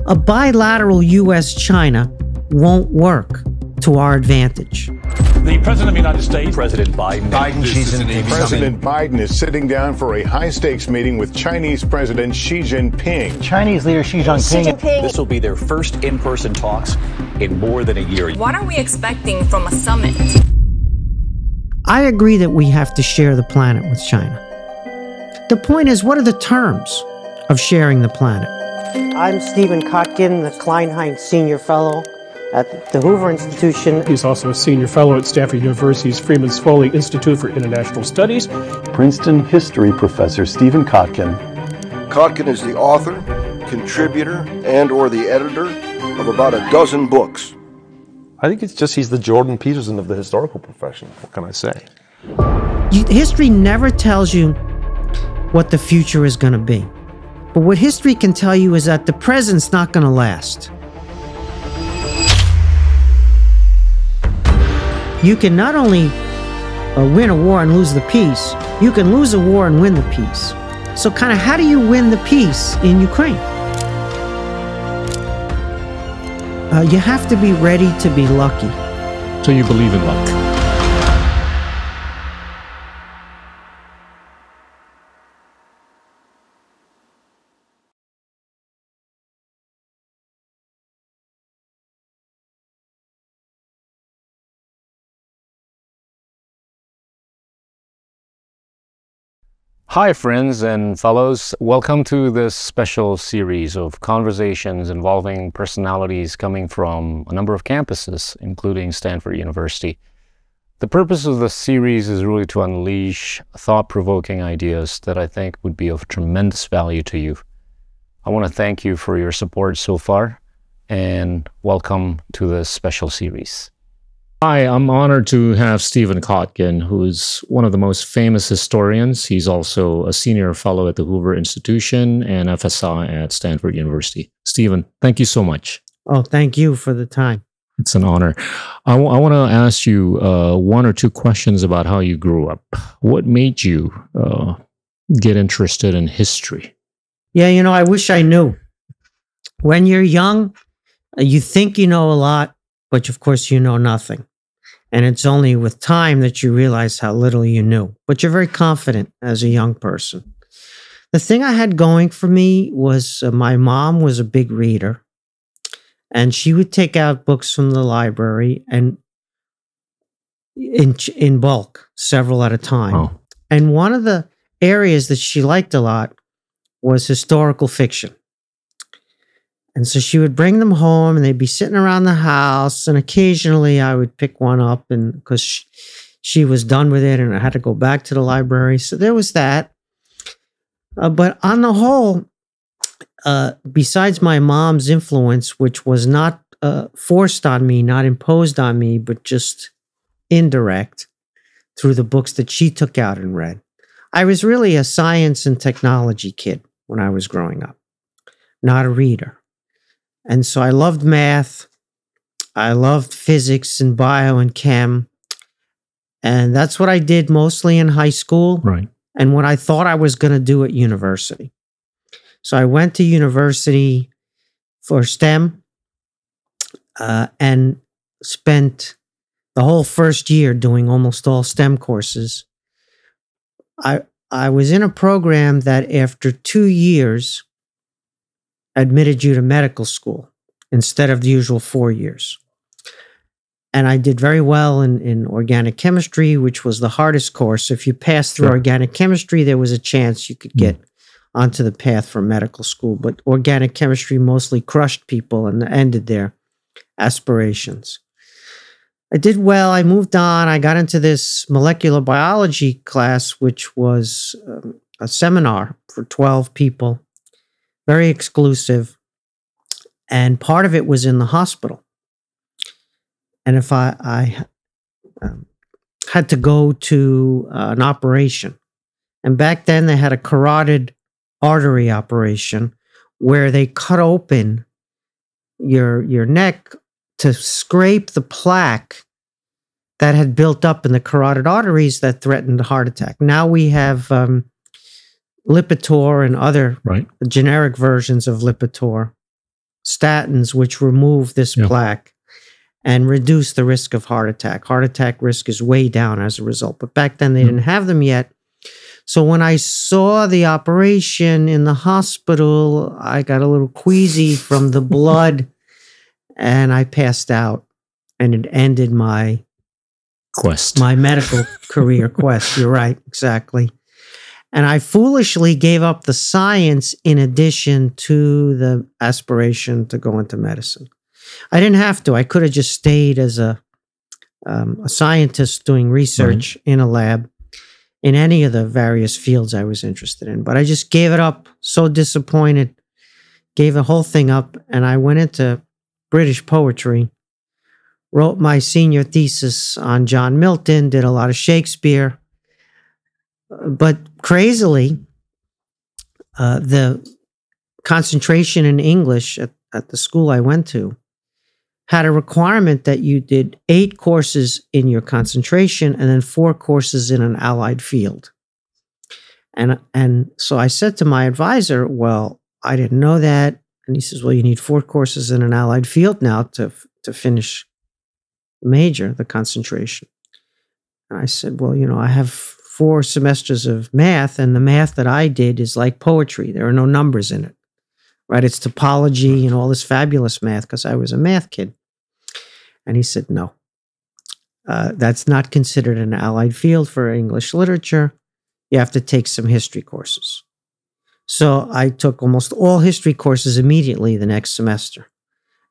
A bilateral U.S.-China won't work to our advantage. The President of the United States, President Biden, Xi Jinping. President Biden is sitting down for a high-stakes meeting with Chinese President Xi Jinping. Chinese leader Xi Jinping. This will be their first in-person talks in more than a year. What are we expecting from a summit? I agree that we have to share the planet with China. The point is, what are the terms of sharing the planet? I'm Stephen Kotkin, the Kleinheinz Senior Fellow at the Hoover Institution. He's also a senior fellow at Stanford University's Freeman Spogli Institute for International Studies. Princeton history professor Stephen Kotkin. Kotkin is the author, contributor, and/or the editor of about a dozen books. I think it's just he's the Jordan Peterson of the historical profession. What can I say? History never tells you what the future is going to be. But what history can tell you is that the present's not going to last. You can not only win a war and lose the peace, you can lose a war and win the peace. So kind of how do you win the peace in Ukraine? You have to be ready to be lucky. So you believe in luck? Hi friends and fellows, welcome to this special series of conversations involving personalities coming from a number of campuses, including Stanford University. The purpose of this series is really to unleash thought-provoking ideas that I think would be of tremendous value to you. I want to thank you for your support so far, and welcome to this special series. Hi, I'm honored to have Stephen Kotkin, who's one of the most famous historians. He's also a senior fellow at the Hoover Institution and FSI at Stanford University. Stephen, thank you so much. Oh, thank you for the time. It's an honor. I want to ask you one or two questions about how you grew up. What made you get interested in history? Yeah, you know, I wish I knew. When you're young, you think you know a lot, but of course you know nothing. And it's only with time that you realize how little you knew. But you're very confident as a young person. The thing I had going for me was my mom was a big reader. And she would take out books from the library and in bulk, several at a time. Oh. And one of the areas that she liked a lot was historical fiction. And so she would bring them home and they'd be sitting around the house. And occasionally I would pick one up and because she was done with it and I had to go back to the library. So there was that. But on the whole, besides my mom's influence, which was not forced on me, not imposed on me, but just indirect through the books that she took out and read, I was really a science and technology kid when I was growing up, not a reader. And so I loved math, I loved physics and bio and chem, and that's what I did mostly in high school, right? And what I thought I was going to do at university. So I went to university for STEM and spent the whole first year doing almost all STEM courses. I was in a program that after 2 years admitted you to medical school instead of the usual 4 years. And I did very well in organic chemistry, which was the hardest course. If you passed through organic chemistry, there was a chance you could get onto the path for medical school. But organic chemistry mostly crushed people and ended their aspirations. I did well. I moved on. I got into this molecular biology class, which was a seminar for 12 people. Very exclusive, and part of it was in the hospital. And if I had to go to an operation, and back then they had a carotid artery operation where they cut open your neck to scrape the plaque that had built up in the carotid arteries that threatened a heart attack. Now we have Lipitor and other generic versions of Lipitor, statins, which remove this plaque and reduce the risk of heart attack. Heart attack risk is way down as a result. But back then they didn't have them yet. So when I saw the operation in the hospital, I got a little queasy from the blood and I passed out, and it ended my medical career quest. You're right, exactly. And I foolishly gave up the science in addition to the aspiration to go into medicine. I didn't have to. I could have just stayed as a scientist doing research in a lab in any of the various fields I was interested in. But I just gave it up, so disappointed, gave the whole thing up, and I went into British poetry, wrote my senior thesis on John Milton, did a lot of Shakespeare. But crazily, the concentration in English at the school I went to had a requirement that you did 8 courses in your concentration and then 4 courses in an allied field. And so I said to my advisor, well, I didn't know that. And he says, well, you need 4 courses in an allied field now to finish the major, the concentration. And I said, well, I have 4 semesters of math, and the math that I did is like poetry. There are no numbers in it, right? It's topology and all this fabulous math because I was a math kid. And he said, no, that's not considered an allied field for English literature. You have to take some history courses. So I took almost all history courses immediately the next semester,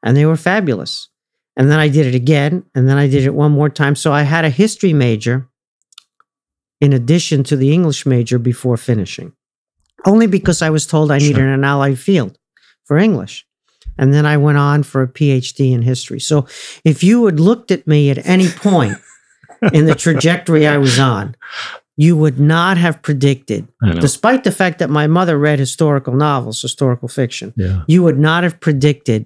and they were fabulous. And then I did it again, and then I did it one more time. So I had a history major in addition to the English major before finishing, only because I was told I needed an allied field for English. And then I went on for a PhD in history. So if you had looked at me at any point in the trajectory I was on, you would not have predicted, despite the fact that my mother read historical novels, historical fiction, you would not have predicted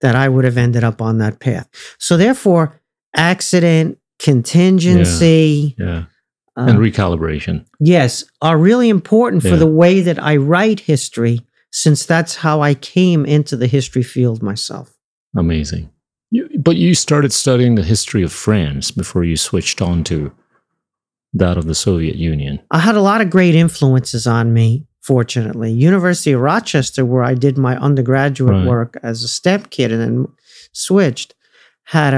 that I would have ended up on that path. So therefore, accident, contingency, and recalibration. Yes, are really important for the way that I write history, since that's how I came into the history field myself. Amazing. But you started studying the history of France before you switched on to that of the Soviet Union. I had a lot of great influences on me, fortunately. University of Rochester, where I did my undergraduate work as a STEM kid and then switched, had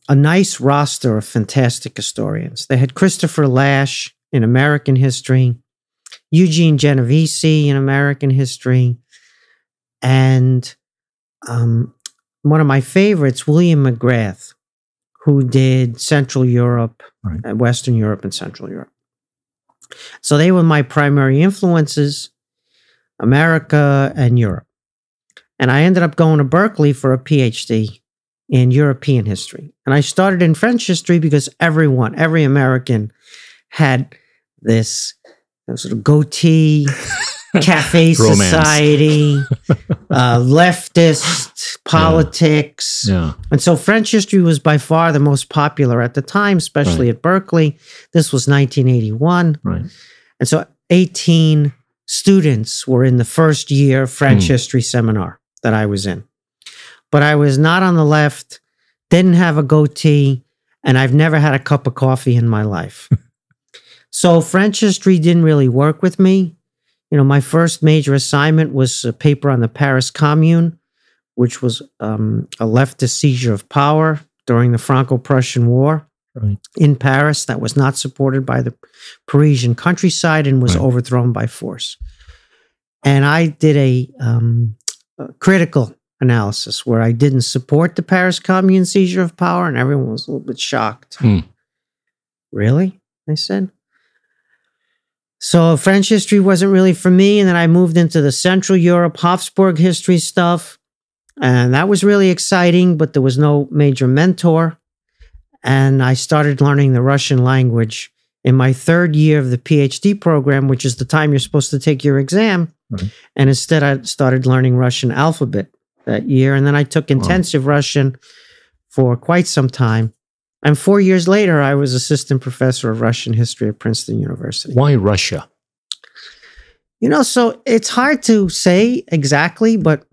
a nice roster of fantastic historians. They had Christopher Lash in American history, Eugene Genovese in American history, and one of my favorites, William McGrath, who did Central Europe, Western Europe, and Central Europe. So they were my primary influences, America and Europe. And I ended up going to Berkeley for a PhD in European history. And I started in French history because every American had this sort of goatee, cafe society, leftist politics. And so French history was by far the most popular at the time, especially at Berkeley. This was 1981. And so 18 students were in the first year French history seminar that I was in. But I was not on the left, didn't have a goatee, and I've never had a cup of coffee in my life. So French history didn't really work with me. My first major assignment was a paper on the Paris Commune, which was a leftist seizure of power during the Franco-Prussian War in Paris that was not supported by the Parisian countryside and was overthrown by force. And I did a critical analysis where I didn't support the Paris Commune seizure of power, and everyone was a little bit shocked. Really? I said. So French history wasn't really for me, and then I moved into the Central Europe, Habsburg history stuff, and that was really exciting, but there was no major mentor, and I started learning the Russian language in my 3rd year of the PhD program, which is the time you're supposed to take your exam, and instead I started learning Russian alphabet that year, and then I took intensive Russian for quite some time. And 4 years later, I was assistant professor of Russian history at Princeton University. Why Russia? So it's hard to say exactly, but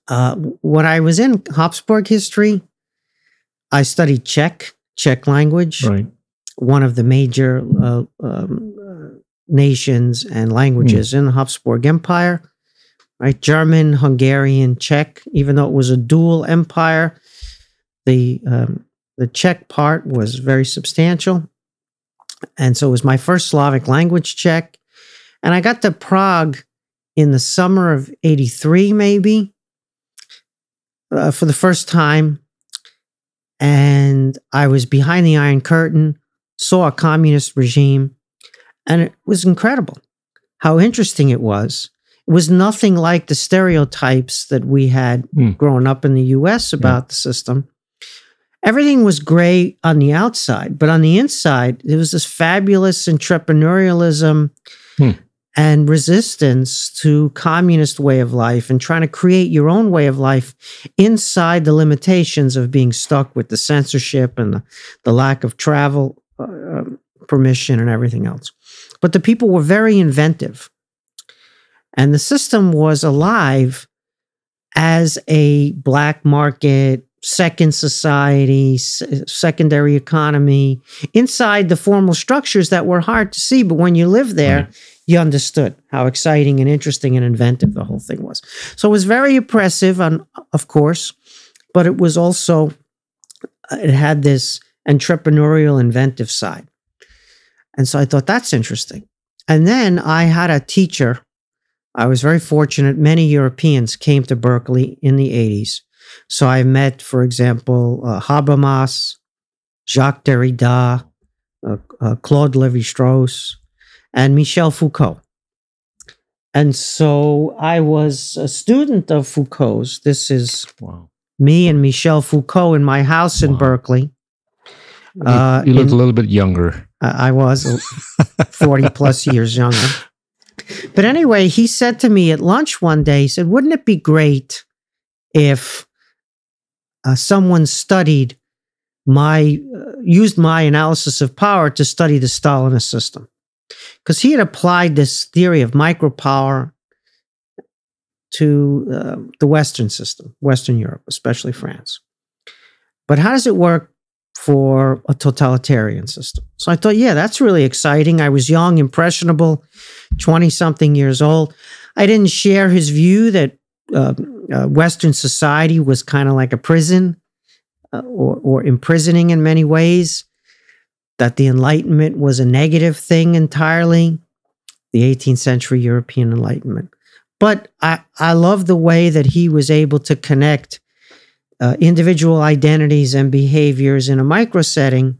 When I was in Habsburg history, I studied Czech language, Right. one of the major nations and languages in the Habsburg Empire, right? German, Hungarian, Czech. Even though it was a dual empire, the Czech part was very substantial. And so it was my first Slavic language Czech. And I got to Prague in the summer of 83, maybe, for the first time. And I was behind the Iron Curtain, saw a communist regime, and it was incredible how interesting it was. It was nothing like the stereotypes that we had growing up in the US about the system. Everything was great on the outside, but on the inside, there was this fabulous entrepreneurialism and resistance to communist way of life and trying to create your own way of life inside the limitations of being stuck with the censorship and the lack of travel permission and everything else. But the people were very inventive. And the system was alive as a black market, second society, secondary economy, inside the formal structures that were hard to see. But when you lived there, you understood how exciting and interesting and inventive the whole thing was. So it was very oppressive, of course, but it was also, it had this entrepreneurial, inventive side. And so I thought, that's interesting. And then I had a teacher. I was very fortunate. Many Europeans came to Berkeley in the 80s. So I met, for example, Habermas, Jacques Derrida, Claude Lévi-Strauss, and Michel Foucault. And so I was a student of Foucault's. This is me and Michel Foucault in my house in Berkeley. You look a little bit younger. I was 40 plus years younger. But anyway, he said to me at lunch one day, he said, wouldn't it be great if someone used my analysis of power to study the Stalinist system? Because he had applied this theory of micropower to the Western system, Western Europe, especially France. But how does it work for a totalitarian system? So I thought, yeah, that's really exciting. I was young, impressionable, 20-something years old. I didn't share his view that Western society was kind of like a prison or imprisoning in many ways, that the Enlightenment was a negative thing entirely, the 18th century European Enlightenment. But I love the way that he was able to connect individual identities and behaviors in a micro setting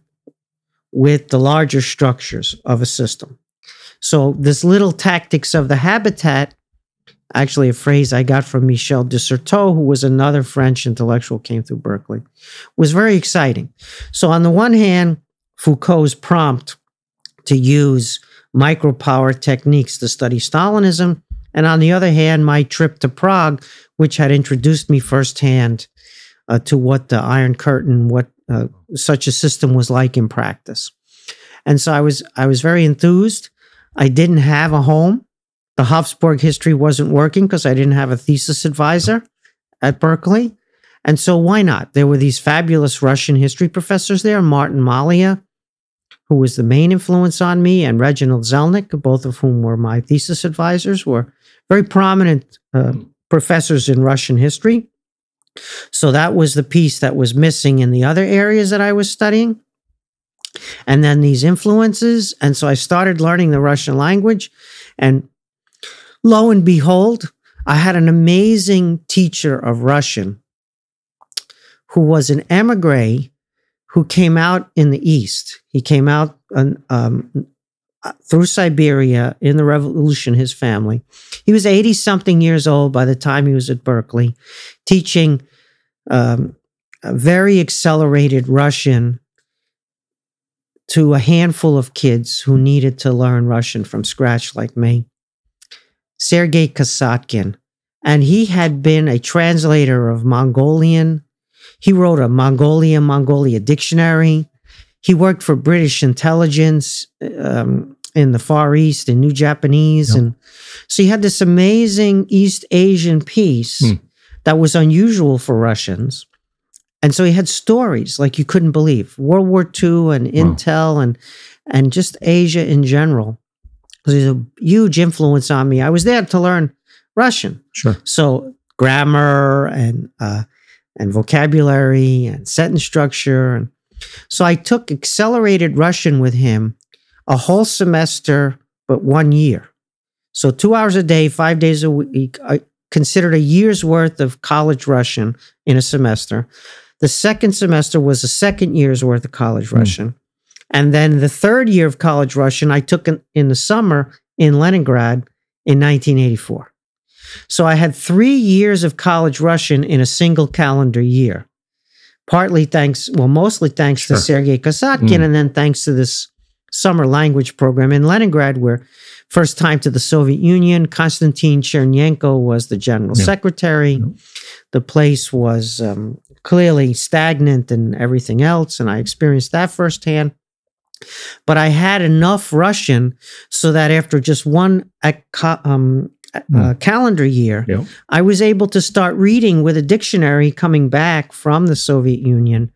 with the larger structures of a system. So this little tactics of the habitat, actually a phrase I got from Michel de Certeau, who was another French intellectual, came through Berkeley, was very exciting. So on the one hand, Foucault's prompt to use micropower techniques to study Stalinism, and on the other hand, my trip to Prague, which had introduced me firsthand to what the Iron Curtain, what such a system was like in practice. And so I was very enthused. I didn't have a home. The Habsburg history wasn't working because I didn't have a thesis advisor at Berkeley. And so why not? There were these fabulous Russian history professors there, Martin Malia, who was the main influence on me, and Reginald Zelnick, both of whom were my thesis advisors, were very prominent professors in Russian history. So that was the piece that was missing in the other areas that I was studying. And then these influences. And so I started learning the Russian language. And lo and behold, I had an amazing teacher of Russian who was an emigre who came out in the East. He came out through Siberia in the revolution, his family. He was 80-something years old by the time he was at Berkeley, teaching a very accelerated Russian to a handful of kids who needed to learn Russian from scratch like me. Sergei Kasatkin. And he had been a translator of Mongolian. He wrote a Mongolia dictionary. He worked for British intelligence in the Far East, in New Japanese. Yep. And so he had this amazing East Asian piece that was unusual for Russians. And so he had stories like you couldn't believe. World War II and Intel and just Asia in general. There's a huge influence on me. I was there to learn Russian. Sure. So grammar and vocabulary and sentence structure. And so I took accelerated Russian with him a whole semester, but 1 year. So 2 hours a day, 5 days a week. I considered a year's worth of college Russian in a semester. The second semester was a second year's worth of college Russian. And then the third year of college Russian, I took in the summer in Leningrad in 1984. So I had 3 years of college Russian in a single calendar year. Mostly thanks to Sergei Kosatkin, and then thanks to this summer language program in Leningrad, where first time to the Soviet Union, Konstantin Chernenko was the general secretary. The place was clearly stagnant and everything else, and I experienced that firsthand. But I had enough Russian so that after just one calendar year, I was able to start reading with a dictionary coming back from the Soviet Union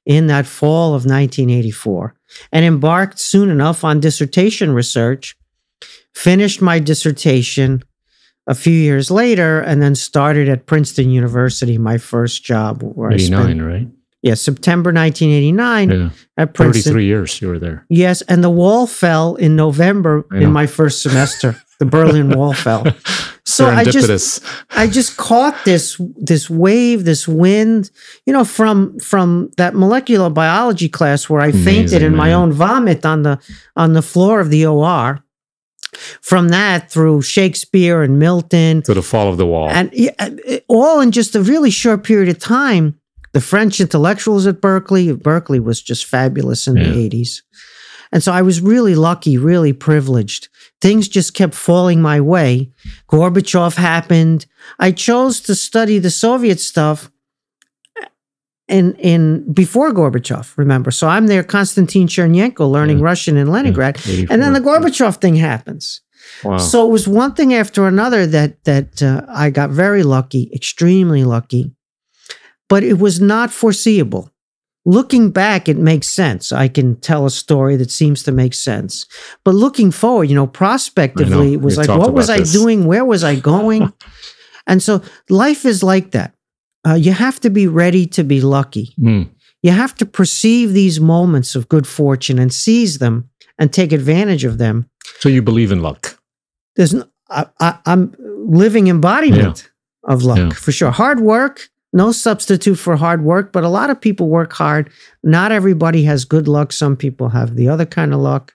in that fall of 1984, and embarked soon enough on dissertation research, finished my dissertation a few years later, and then started at Princeton University, my first job. Where 89, right? Yeah, September 1989 at Princeton. 33 years you were there. Yes, and the wall fell in November in my first semester. The Berlin Wall fell. So I just caught this wave, this wind, from that molecular biology class where I fainted in my own vomit on the floor of the OR. From that through Shakespeare and Milton to the fall of the wall, and all in just a really short period of time. The French intellectuals at Berkeley. Berkeley was just fabulous in the 80s. And so I was really lucky, really privileged. Things just kept falling my way. Gorbachev happened. I chose to study the Soviet stuff in before Gorbachev, remember. So I'm there, Konstantin Chernenko, learning Russian in Leningrad. And then the Gorbachev thing happens. Wow. So it was one thing after another that I got very lucky, extremely lucky. But it was not foreseeable. Looking back, it makes sense. I can tell a story that seems to make sense. But looking forward, prospectively, it was like, what was I doing? Where was I going? And so life is like that. You have to be ready to be lucky. You have to perceive these moments of good fortune and seize them and take advantage of them. So you believe in luck? I'm living embodiment of luck, for sure. Hard work. No substitute for hard work, but a lot of people work hard. Not everybody has good luck. Some people have the other kind of luck.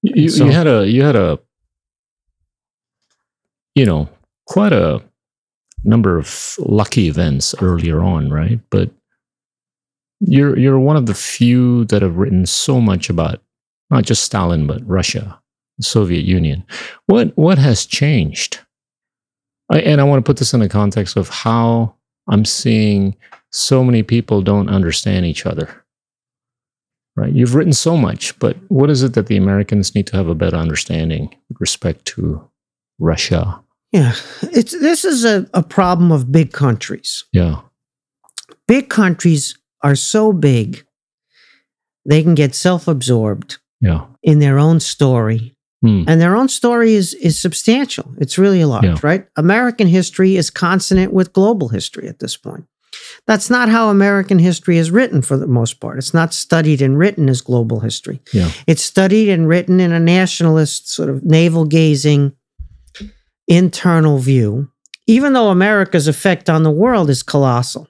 You had quite a number of lucky events earlier on, right? But you're one of the few that have written so much about not just Stalin, but Russia, the Soviet Union. What has changed? And I want to put this in the context of how I'm seeing so many people don't understand each other, right? You've written so much, but what is it that the Americans need to have a better understanding with respect to Russia? Yeah, this is a problem of big countries. Yeah. Big countries are so big, they can get self-absorbed in their own story. And their own story is substantial. It's really large, right? American history is consonant with global history at this point. That's not how American history is written for the most part. It's not studied and written as global history. It's studied and written in a nationalist, sort of navel-gazing, internal view, even though America's effect on the world is colossal.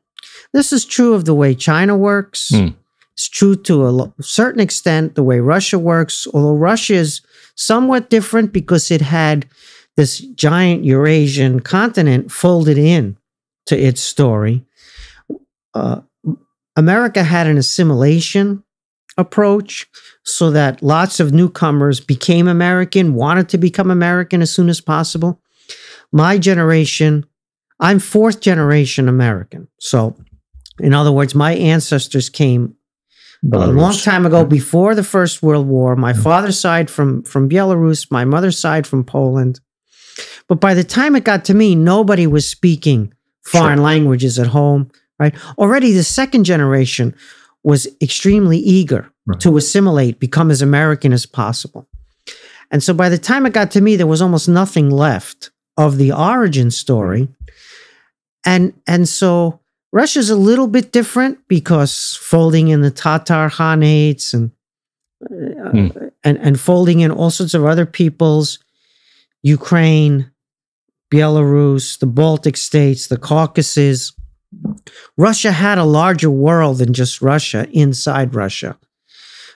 This is true of the way China works. It's true to a certain extent the way Russia works, although Russia is somewhat different because it had this giant Eurasian continent folded in to its story. America had an assimilation approach so that lots of newcomers became American, wanted to become American as soon as possible. My generation, I'm fourth generation American. So, in other words, my ancestors came a long time ago, before the First World War. My father's side from Belarus, my mother's side from Poland. But by the time it got to me, nobody was speaking foreign languages at home, right? Already the second generation was extremely eager to assimilate, become as American as possible. And so by the time it got to me, there was almost nothing left of the origin story. And so Russia's a little bit different because folding in the Tatar Khanates and folding in all sorts of other peoples, Ukraine, Belarus, the Baltic states, the Caucasus. Russia had a larger world than just Russia inside Russia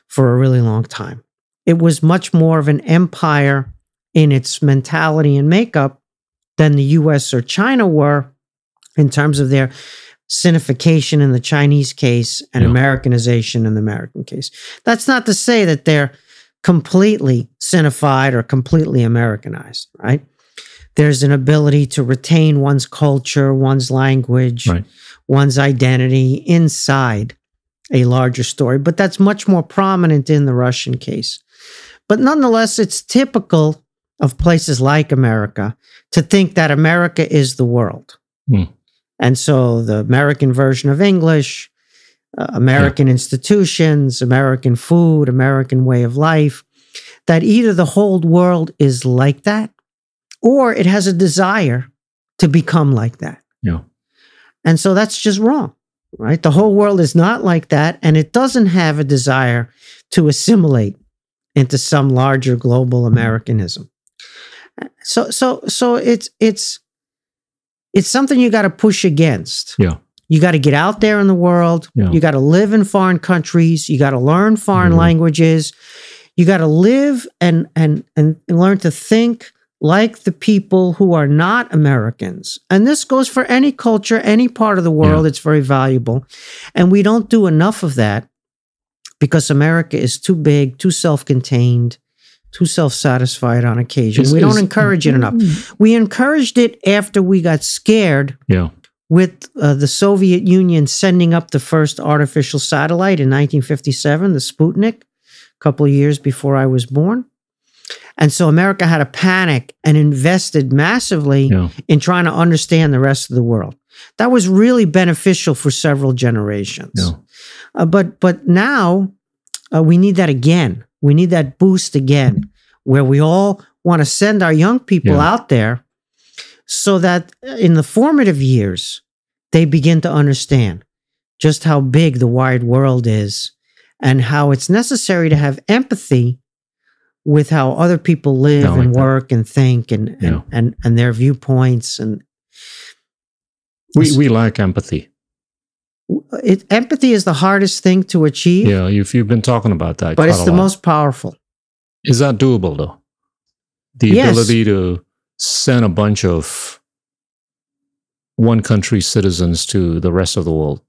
for a really long time. It was much more of an empire in its mentality and makeup than the US or China were in terms of their Sinification in the Chinese case and Americanization in the American case. That's not to say that they're completely Sinified or completely Americanized, right? There's an ability to retain one's culture, one's language, one's identity inside a larger story. But that's much more prominent in the Russian case. But nonetheless, it's typical of places like America to think that America is the world. And so the American version of English, American institutions, American food, American way of life, that either the whole world is like that or it has a desire to become like that. And so that's just wrong, right? The whole world is not like that, and it doesn't have a desire to assimilate into some larger global Americanism. So it's something you got to push against. You got to get out there in the world. You got to live in foreign countries. You got to learn foreign languages. You got to live and learn to think like the people who are not Americans. And this goes for any culture, any part of the world. It's very valuable. And we don't do enough of that because America is too big, too self-contained, too self-satisfied on occasion. We don't encourage it enough. We encouraged it after we got scared with the Soviet Union sending up the first artificial satellite in 1957, the Sputnik, a couple of years before I was born. And so America had a panic and invested massively in trying to understand the rest of the world. That was really beneficial for several generations. But now we need that again. We need that boost again, where we all want to send our young people out there so that in the formative years, they begin to understand just how big the wide world is and how it's necessary to have empathy with how other people live and work and think and their viewpoints. And we lack empathy. Empathy is the hardest thing to achieve. You've been talking about that. But it's the most powerful. Is that doable, though? The ability to send a bunch of one country's citizens to the rest of the world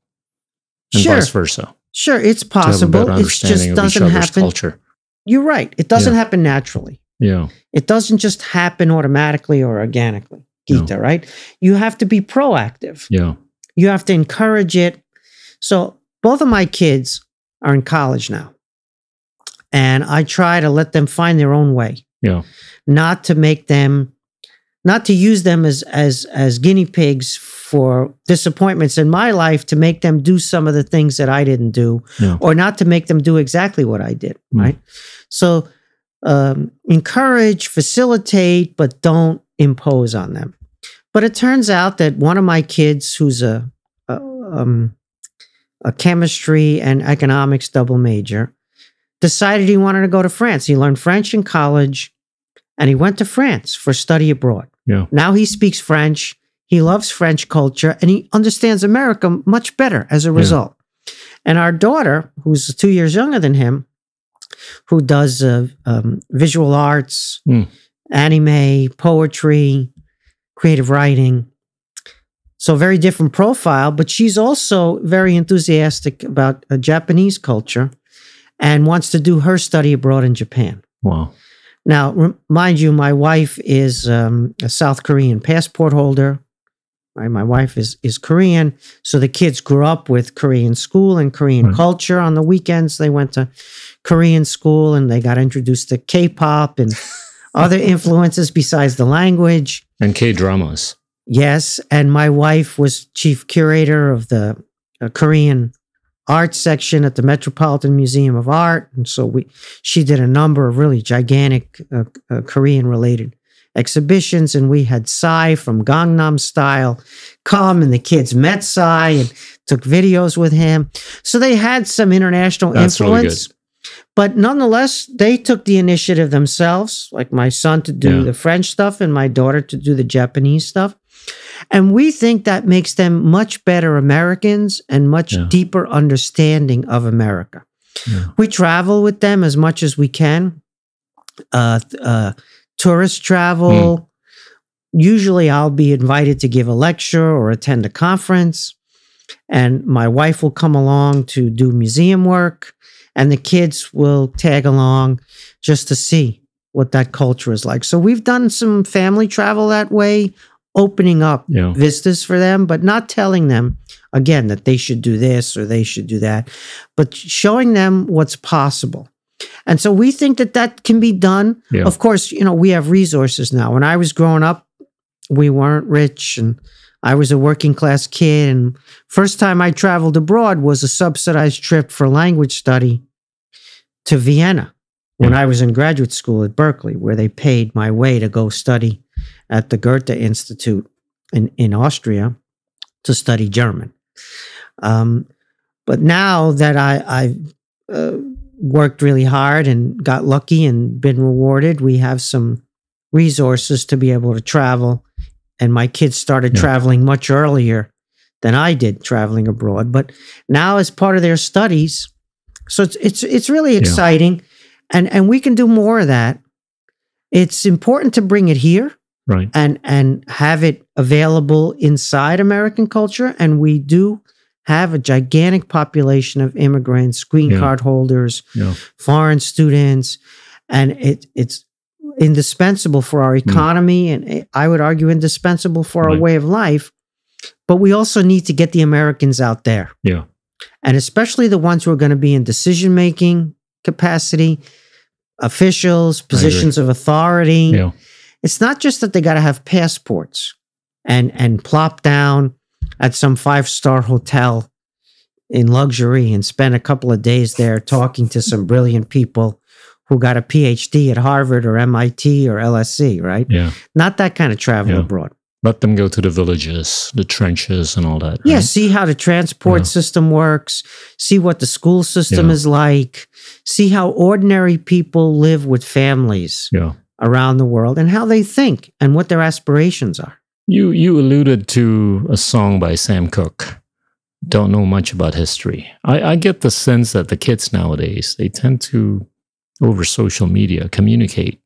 and vice versa. Sure, it's possible. It just doesn't happen. Culture. You're right. It doesn't happen naturally. It doesn't just happen automatically or organically, Gita, right? You have to be proactive. You have to encourage it. So both of my kids are in college now. And I try to let them find their own way. Not to make them, not to use them as guinea pigs for disappointments in my life, to make them do some of the things that I didn't do, or not to make them do exactly what I did, right? So encourage, facilitate, but don't impose on them. But it turns out that one of my kids, who's a chemistry and economics double major, decided he wanted to go to France. He learned French in college, and he went to France for study abroad. Now he speaks French. He loves French culture, and he understands America much better as a result. And our daughter, who's 2 years younger than him, who does visual arts, anime, poetry, creative writing, so very different profile, but she's also very enthusiastic about Japanese culture and wants to do her study abroad in Japan. Wow. Now, mind you, my wife is a South Korean passport holder. Right? My wife is Korean, so the kids grew up with Korean school and Korean culture. On the weekends, they went to Korean school and they got introduced to K-pop and other influences besides the language. And K-dramas. Yes, and my wife was chief curator of the Korean art section at the Metropolitan Museum of Art, and so she did a number of really gigantic Korean-related exhibitions, and we had Psy from Gangnam Style come, and the kids met Psy and took videos with him. So they had some international influence. Really good. But nonetheless, they took the initiative themselves, like my son to do the French stuff and my daughter to do the Japanese stuff. And we think that makes them much better Americans and much deeper understanding of America. Yeah. We travel with them as much as we can. Tourist travel. Usually I'll be invited to give a lecture or attend a conference. And my wife will come along to do museum work. And the kids will tag along just to see what that culture is like. So we've done some family travel that way, opening up vistas for them, but not telling them, again, that they should do this or they should do that, but showing them what's possible. And so we think that that can be done. Yeah. Of course, you know, we have resources now. When I was growing up, we weren't rich, and I was a working class kid. And first time I traveled abroad was a subsidized trip for language study to Vienna when I was in graduate school at Berkeley, where they paid my way to go study at the Goethe Institute in Austria to study German. But now that I've worked really hard and got lucky and been rewarded, we have some resources to be able to travel. And my kids started traveling much earlier than I did, traveling abroad. But now, as part of their studies, so it's really exciting, and we can do more of that. It's important to bring it here, right, and have it available inside American culture. And we do have a gigantic population of immigrants, green card holders, foreign students, and it's indispensable for our economy, and I would argue indispensable for our way of life. But we also need to get the Americans out there. Yeah. And especially the ones who are going to be in decision-making capacity, officials, positions of authority. Yeah. It's not just that they got to have passports and plop down at some 5-star hotel in luxury and spend a couple of days there talking to some brilliant people who got a PhD at Harvard or MIT or LSE, right? Yeah. Not that kind of travel abroad. Let them go to the villages, the trenches and all that. Yeah, right? See how the transport system works, see what the school system is like, see how ordinary people live with families around the world and how they think and what their aspirations are. You alluded to a song by Sam Cooke. Don't know much about history. I get the sense that the kids nowadays, they tend to, over social media, communicate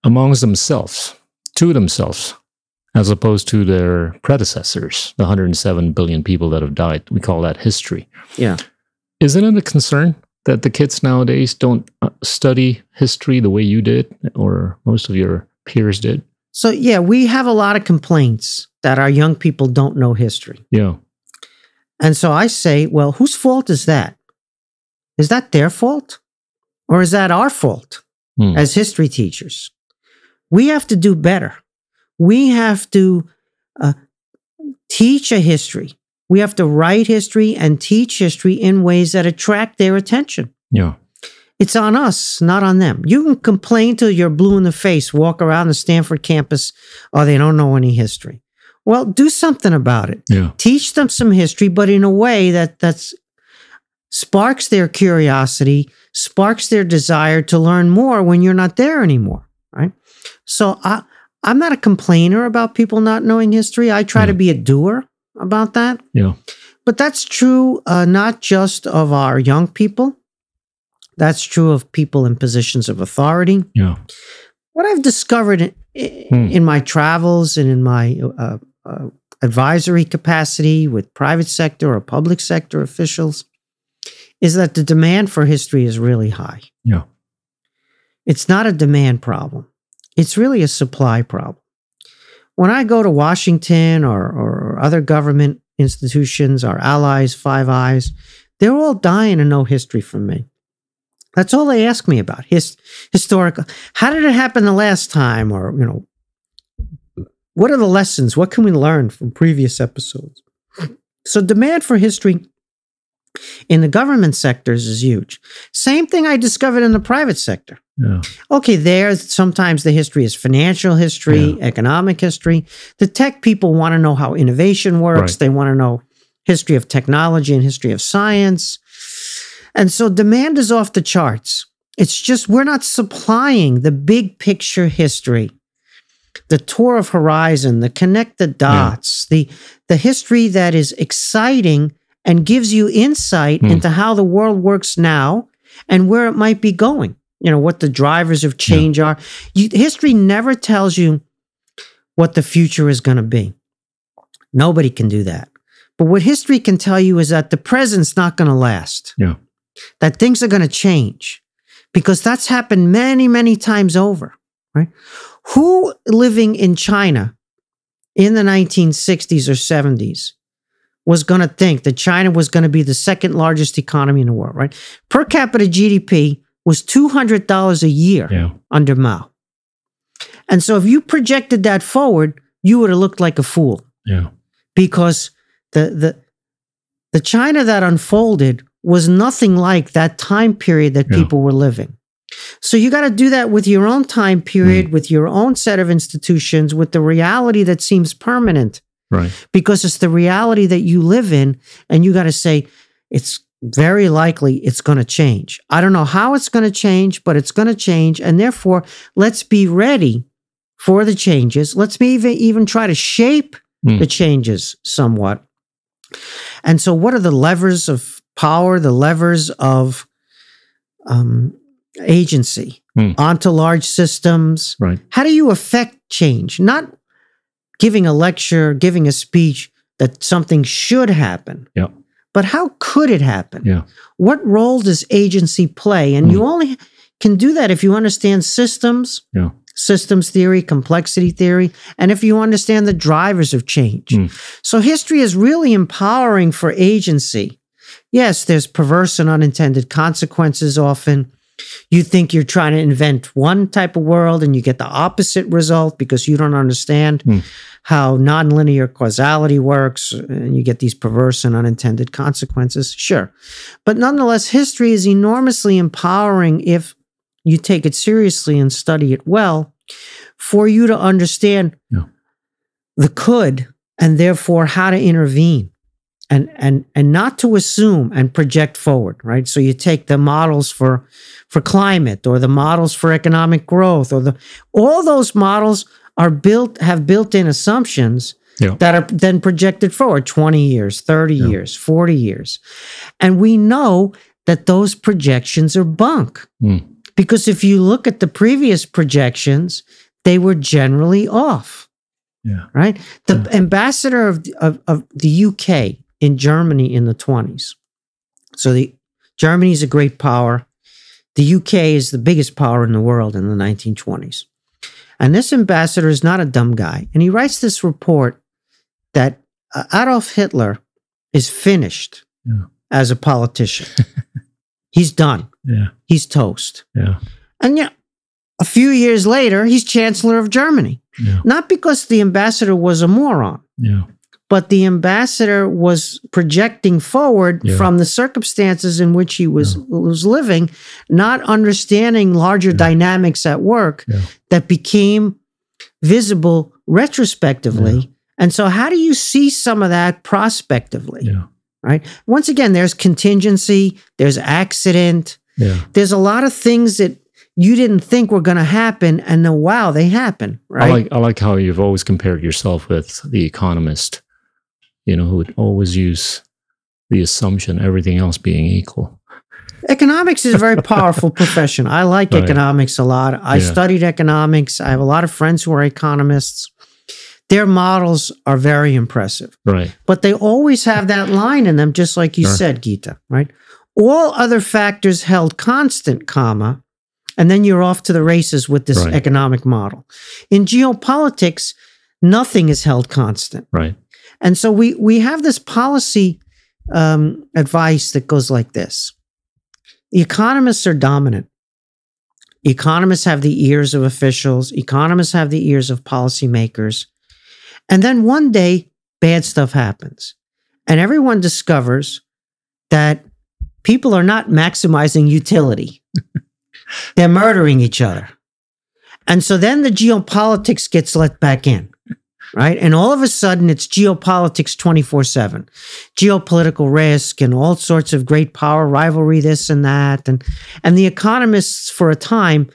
amongst themselves, to themselves, as opposed to their predecessors, the 107 billion people that have died. We call that history. Yeah. Isn't it a concern that the kids nowadays don't study history the way you did or most of your peers did? So, yeah, we have a lot of complaints that our young people don't know history. Yeah. And so I say, well, whose fault is that? Is that their fault? Or is that our fault as history teachers? We have to do better. We have to teach a history. We have to write history and teach history in ways that attract their attention. Yeah. It's on us, not on them. You can complain till you're blue in the face, walk around the Stanford campus, oh, they don't know any history. Well, do something about it. Yeah. Teach them some history, but in a way that sparks their curiosity, sparks their desire to learn more when you're not there anymore, right? So I'm not a complainer about people not knowing history. I try to be a doer about that. Yeah. But that's true not just of our young people. That's true of people in positions of authority. Yeah. What I've discovered in my travels and in my advisory capacity with private sector or public sector officials is that the demand for history is really high. Yeah. It's not a demand problem. It's really a supply problem. When I go to Washington or other government institutions, our allies, Five Eyes, they're all dying to know history from me. That's all they ask me about, historical. How did it happen the last time? Or, What are the lessons? What can we learn from previous episodes? So demand for history in the government sectors is huge. Same thing I discovered in the private sector. Yeah. Okay, there, sometimes the history is financial history, economic history. The tech people want to know how innovation works. Right. They want to know history of technology and history of science. And so demand is off the charts. It's just we're not supplying the big picture history, the tour of horizon, the connect the dots, the history that is exciting and gives you insight into how the world works now and where it might be going. You know, what the drivers of change are. History never tells you what the future is going to be. Nobody can do that. But what history can tell you is that the present's not going to last. Yeah. That things are going to change because that's happened many, many times over, right? Who living in China in the 1960s or 70s was going to think that China was going to be the second largest economy in the world, right? Per capita GDP was $200 a year under Mao. And so if you projected that forward, you would have looked like a fool. Yeah. Because the China that unfolded was nothing like that time period that people were living. So you got to do that with your own time period, with your own set of institutions, with the reality that seems permanent. Right. Because it's the reality that you live in, and you got to say, it's very likely it's going to change. I don't know how it's going to change, but it's going to change. And therefore, let's be ready for the changes. Let's even try to shape the changes somewhat. And so what are the levers of power, the levers of agency onto large systems? Right. How do you affect change? Not giving a lecture, giving a speech that something should happen. Yeah. But how could it happen? Yeah. What role does agency play? And you only can do that if you understand systems, systems theory, complexity theory, and if you understand the drivers of change. So history is really empowering for agency. Yes, there's perverse and unintended consequences often. You think you're trying to invent one type of world and you get the opposite result because you don't understand how nonlinear causality works, and you get these perverse and unintended consequences. Sure. But nonetheless, history is enormously empowering if you take it seriously and study it well, for you to understand the could and therefore how to intervene. And not to assume and project forward, right? So you take the models for climate or the models for economic growth or all those models have built-in assumptions that are then projected forward 20 years, 30 years, 40 years. And we know that those projections are bunk. Because if you look at the previous projections, they were generally off. Yeah. Right? The ambassador of the UK in Germany in the 20s. So Germany is a great power. The UK is the biggest power in the world in the 1920s. And this ambassador is not a dumb guy. And he writes this report that Adolf Hitler is finished as a politician. He's done. Yeah. He's toast. Yeah. And a few years later, he's Chancellor of Germany. Yeah. Not because the ambassador was a moron. Yeah. But the ambassador was projecting forward from the circumstances in which he was living, not understanding larger dynamics at work that became visible retrospectively. And so how do you see some of that prospectively? Right? Once again, there's contingency, there's accident, there's a lot of things that you didn't think were going to happen, and then, wow, they happen, right? I like how you've always compared yourself with The Economist, who would always use the assumption everything else being equal. Economics is a very powerful profession. I like economics a lot. I studied economics. I have a lot of friends who are economists. Their models are very impressive. Right. But they always have that line in them, just like you said, Gita, right? All other factors held constant, comma, and then you're off to the races with this economic model. In geopolitics, nothing is held constant. Right. And so we have this policy advice that goes like this. The economists are dominant. Economists have the ears of officials. Economists have the ears of policymakers. And then one day, bad stuff happens. And everyone discovers that people are not maximizing utility. They're murdering each other. And so then the geopolitics gets let back in, right? And all of a sudden, it's geopolitics 24/7. Geopolitical risk and all sorts of great power, rivalry, this and that. And the economists, for a time,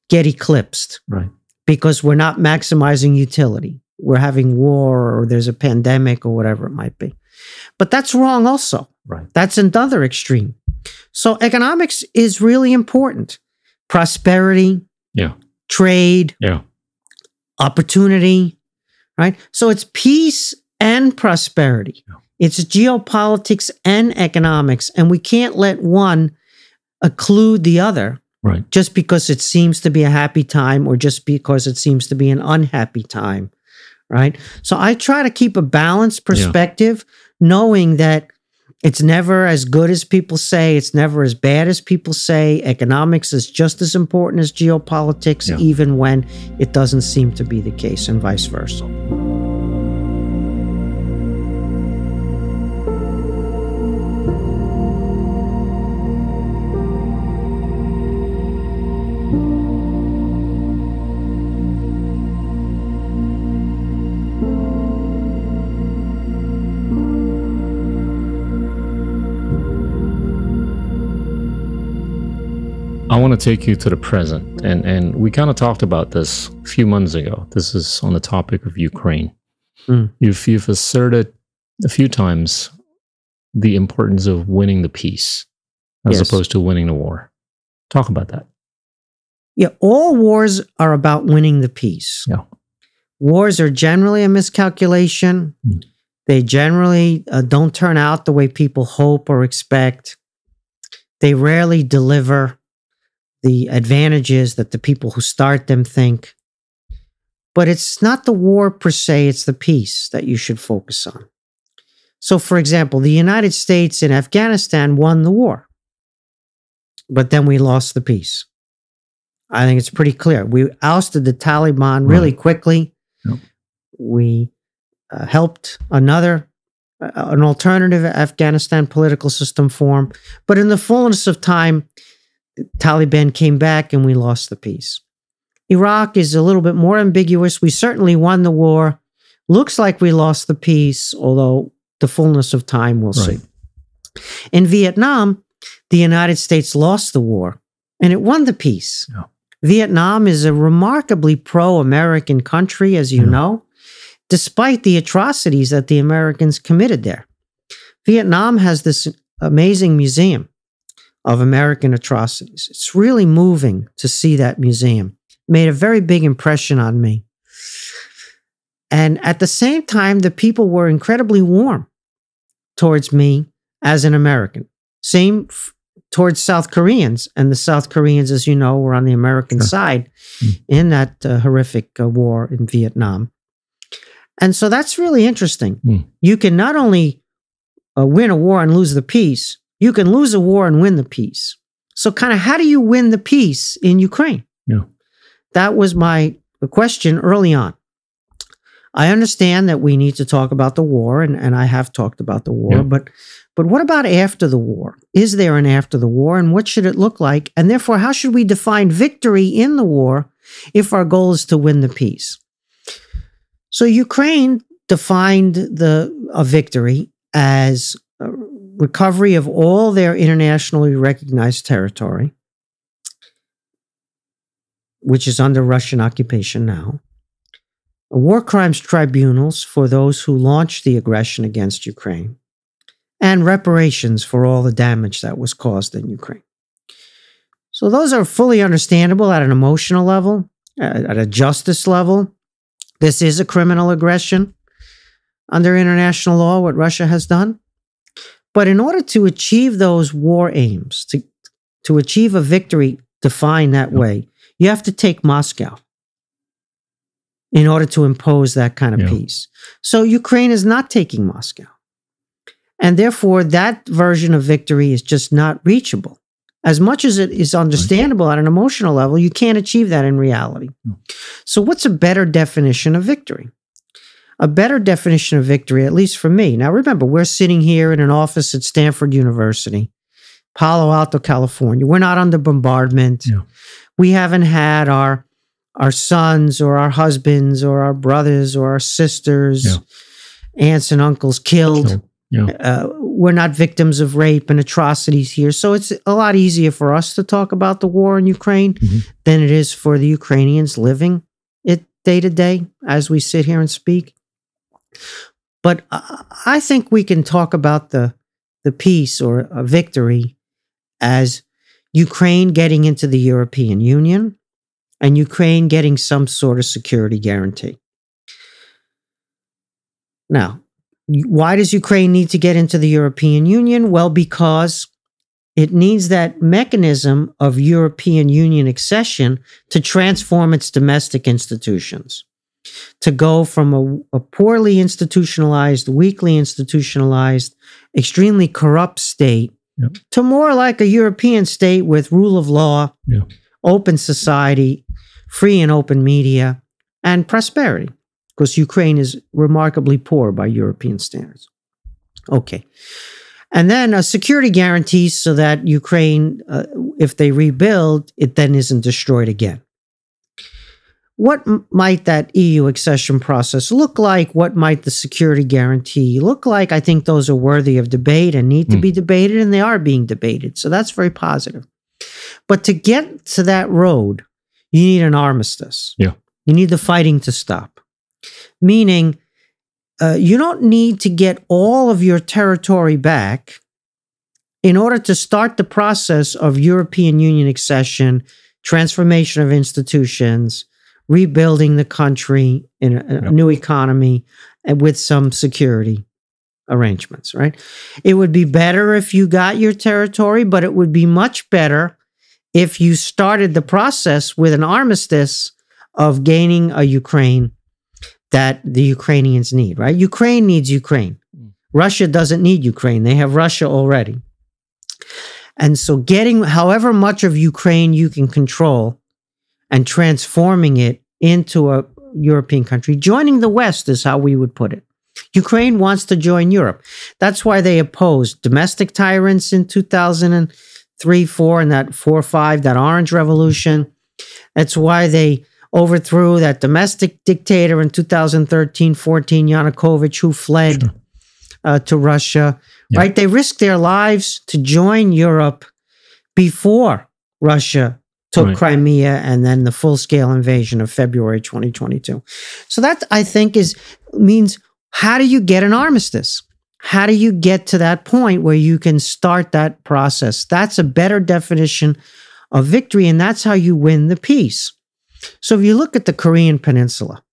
get eclipsed. Right. Because we're not maximizing utility. We're having war or there's a pandemic or whatever it might be. But that's wrong also. Right. That's another extreme. So economics is really important. Prosperity, yeah, trade, yeah, opportunity, right? So it's peace and prosperity. Yeah. It's geopolitics and economics. And we can't let one occlude the other. Right. Just because it seems to be a happy time or just because it seems to be an unhappy time, right? So I try to keep a balanced perspective, knowing that it's never as good as people say. It's never as bad as people say. Economics is just as important as geopolitics, even when it doesn't seem to be the case, and vice versa. I want to take you to the present, and we kind of talked about this a few months ago. This is on the topic of Ukraine. You've asserted a few times the importance of winning the peace as opposed to winning the war. Talk about that. Yeah, all wars are about winning the peace. Yeah. Wars are generally a miscalculation. They generally don't turn out the way people hope or expect. They rarely deliver the advantages that the people who start them think. But it's not the war per se, it's the peace that you should focus on. So, for example, the United States in Afghanistan won the war, but then we lost the peace. I think it's pretty clear. We ousted the Taliban really quickly. Yep. We helped an alternative Afghanistan political system form, but in the fullness of time, the Taliban came back and we lost the peace. Iraq is a little bit more ambiguous. We certainly won the war. Looks like we lost the peace, although the fullness of time we'll see. In Vietnam, the United States lost the war and it won the peace. Yeah. Vietnam is a remarkably pro-American country, as you know, despite the atrocities that the Americans committed there. Vietnam has this amazing museum of American atrocities. It's really moving to see that museum. It made a very big impression on me. And at the same time, the people were incredibly warm towards me as an American. Same towards South Koreans. And the South Koreans, as you know, were on the American side in that horrific war in Vietnam. And so that's really interesting. You can not only win a war and lose the peace, you can lose a war and win the peace. So kind of how do you win the peace in Ukraine? Yeah. That was my question early on. I understand that we need to talk about the war, and I have talked about the war, but what about after the war? Is there an after the war, and what should it look like? And therefore, how should we define victory in the war if our goal is to win the peace? So Ukraine defined a victory as recovery of all their internationally recognized territory, which is under Russian occupation now, war crimes tribunals for those who launched the aggression against Ukraine, and reparations for all the damage that was caused in Ukraine. So those are fully understandable at an emotional level, at a justice level. This is a criminal aggression under international law, what Russia has done. But in order to achieve those war aims, to achieve a victory defined that way, you have to take Moscow in order to impose that kind of peace. So Ukraine is not taking Moscow. And therefore, that version of victory is just not reachable. As much as it is understandable at an emotional level, you can't achieve that in reality. So what's a better definition of victory? a better definition of victory, at least for me. Now, remember, we're sitting here in an office at Stanford University, Palo Alto, California. We're not under bombardment. Yeah. We haven't had our sons or our husbands or our brothers or our sisters, aunts and uncles killed. Yeah. We're not victims of rape and atrocities here. So it's a lot easier for us to talk about the war in Ukraine than it is for the Ukrainians living it day to day as we sit here and speak. But I think we can talk about the peace or a victory as Ukraine getting into the European Union and Ukraine getting some sort of security guarantee. Now, why does Ukraine need to get into the European Union? Well, because it needs that mechanism of European Union accession to transform its domestic institutions, to go from a poorly institutionalized, weakly institutionalized, extremely corrupt state to more like a European state with rule of law, open society, free and open media, and prosperity. Because Ukraine is remarkably poor by European standards. Okay. And then security guarantees so that Ukraine, if they rebuild, it then isn't destroyed again. What might that EU accession process look like? What might the security guarantee look like? I think those are worthy of debate and need to be debated, and they are being debated. So that's very positive. But to get to that road, you need an armistice. Yeah. You need the fighting to stop. Meaning, you don't need to get all of your territory back in order to start the process of European Union accession, transformation of institutions, rebuilding the country in a new economy and with some security arrangements, right? It would be better if you got your territory, but it would be much better if you started the process with an armistice of gaining a Ukraine that the Ukrainians need, right? Ukraine needs Ukraine. Russia doesn't need Ukraine. They have Russia already. And so getting however much of Ukraine you can control and transforming it into a European country, joining the West is how we would put it. Ukraine wants to join Europe. That's why they opposed domestic tyrants in 2003, 4, and that 4-5, that Orange Revolution. That's why they overthrew that domestic dictator in 2013, 14, Yanukovych, who fled to Russia, right? They risked their lives to join Europe before Russia took Crimea and then the full-scale invasion of February 2022. So that, I think, means how do you get an armistice? How do you get to that point where you can start that process? That's a better definition of victory, and that's how you win the peace. So if you look at the Korean Peninsula,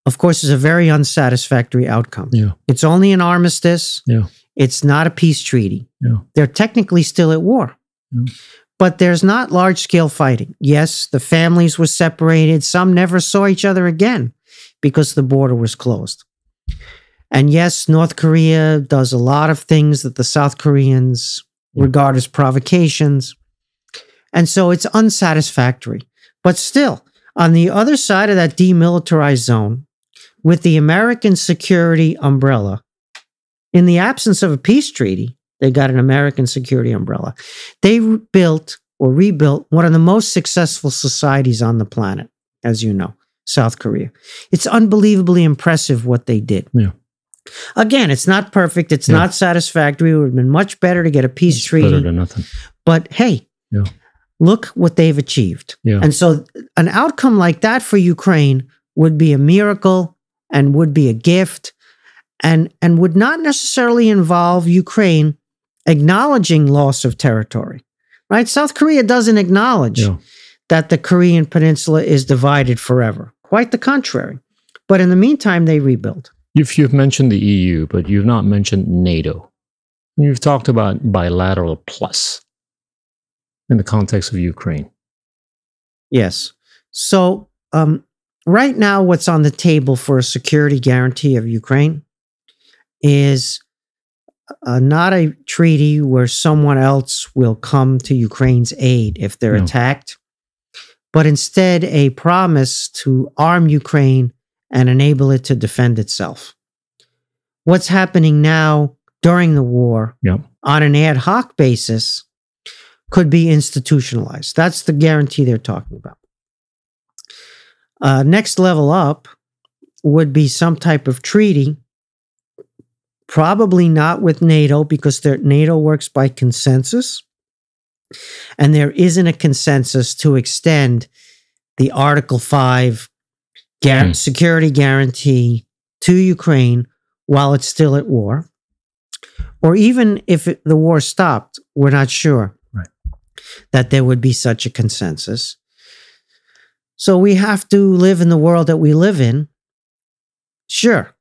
of course, it's a very unsatisfactory outcome. Yeah. It's only an armistice. Yeah. It's not a peace treaty. Yeah. They're technically still at war. Yeah. But there's not large-scale fighting. Yes, the families were separated. Some never saw each other again because the border was closed. And yes, North Korea does a lot of things that the South Koreans regard as provocations. And so it's unsatisfactory. But still, on the other side of that demilitarized zone, with the American security umbrella, in the absence of a peace treaty, they got an American security umbrella. They built or rebuilt one of the most successful societies on the planet, as you know, South Korea. It's unbelievably impressive what they did. Yeah. Again, it's not perfect. It's not satisfactory. It would have been much better to get a peace treaty. Better than nothing. But hey, look what they've achieved. Yeah. And so an outcome like that for Ukraine would be a miracle and would be a gift and would not necessarily involve Ukraine acknowledging loss of territory, right? South Korea doesn't acknowledge that the Korean Peninsula is divided forever. Quite the contrary. But in the meantime, they rebuild. You've mentioned the EU, but you've not mentioned NATO. You've talked about bilateral plus in the context of Ukraine. Yes. So right now, what's on the table for a security guarantee of Ukraine is not a treaty where someone else will come to Ukraine's aid if they're attacked, but instead a promise to arm Ukraine and enable it to defend itself. What's happening now during the war on an ad hoc basis could be institutionalized. That's the guarantee they're talking about. Next level up would be some type of treaty, probably not with NATO, because NATO works by consensus, and there isn't a consensus to extend the Article 5 security guarantee to Ukraine while it's still at war. Or even if the war stopped, we're not sure that there would be such a consensus. So we have to live in the world that we live in. Sure,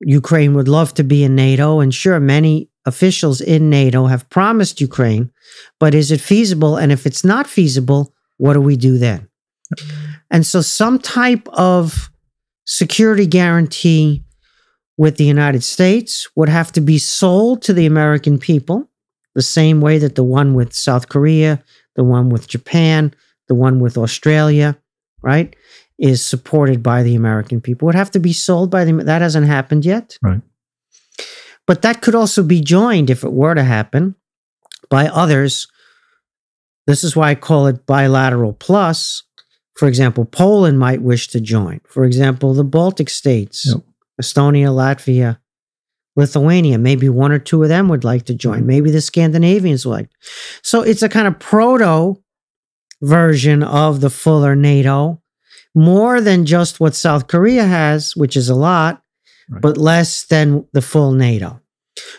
Ukraine would love to be in NATO, and sure, many officials in NATO have promised Ukraine, but is it feasible? And if it's not feasible, what do we do then? And so some type of security guarantee with the United States would have to be sold to the American people, the same way that the one with South Korea, the one with Japan, the one with Australia, right, is supported by the American people. It would have to be sold by them. That hasn't happened yet. Right. But that could also be joined, if it were to happen, by others. This is why I call it bilateral plus. For example, Poland might wish to join. For example, the Baltic states, Estonia, Latvia, Lithuania, maybe one or two of them would like to join. Maybe the Scandinavians would like. So it's a kind of proto version of the fuller NATO, more than just what South Korea has, which is a lot, but less than the full NATO.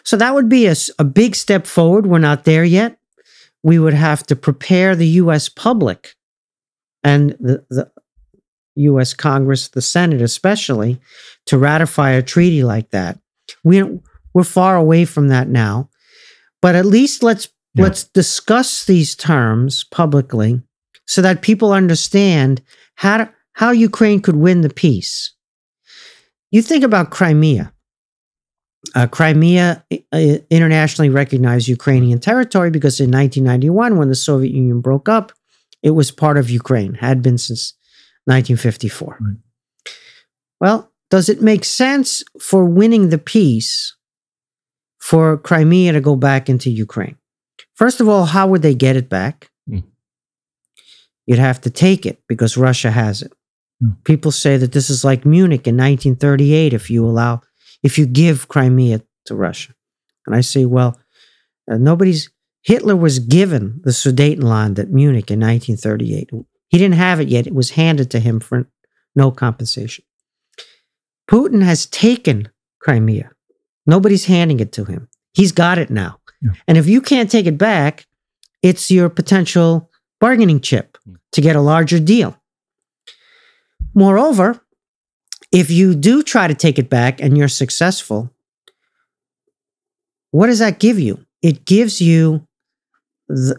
So that would be a big step forward. We're not there yet. We would have to prepare the U.S. public and the U.S. Congress, the Senate especially, to ratify a treaty like that. We're far away from that now, but at least let's discuss these terms publicly so that people understand how Ukraine could win the peace. You think about Crimea. Crimea internationally recognized Ukrainian territory because in 1991, when the Soviet Union broke up, it was part of Ukraine, had been since 1954. Right. Well, does it make sense for winning the peace for Crimea to go back into Ukraine? First of all, how would they get it back? You'd have to take it because Russia has it. People say that this is like Munich in 1938 if you give Crimea to Russia. And I say, well, Hitler was given the Sudetenland at Munich in 1938. He didn't have it yet. It was handed to him for no compensation. Putin has taken Crimea. Nobody's handing it to him. He's got it now. Yeah. And if you can't take it back, it's your potential bargaining chip to get a larger deal. Moreover, if you do try to take it back and you're successful, what does that give you? It gives you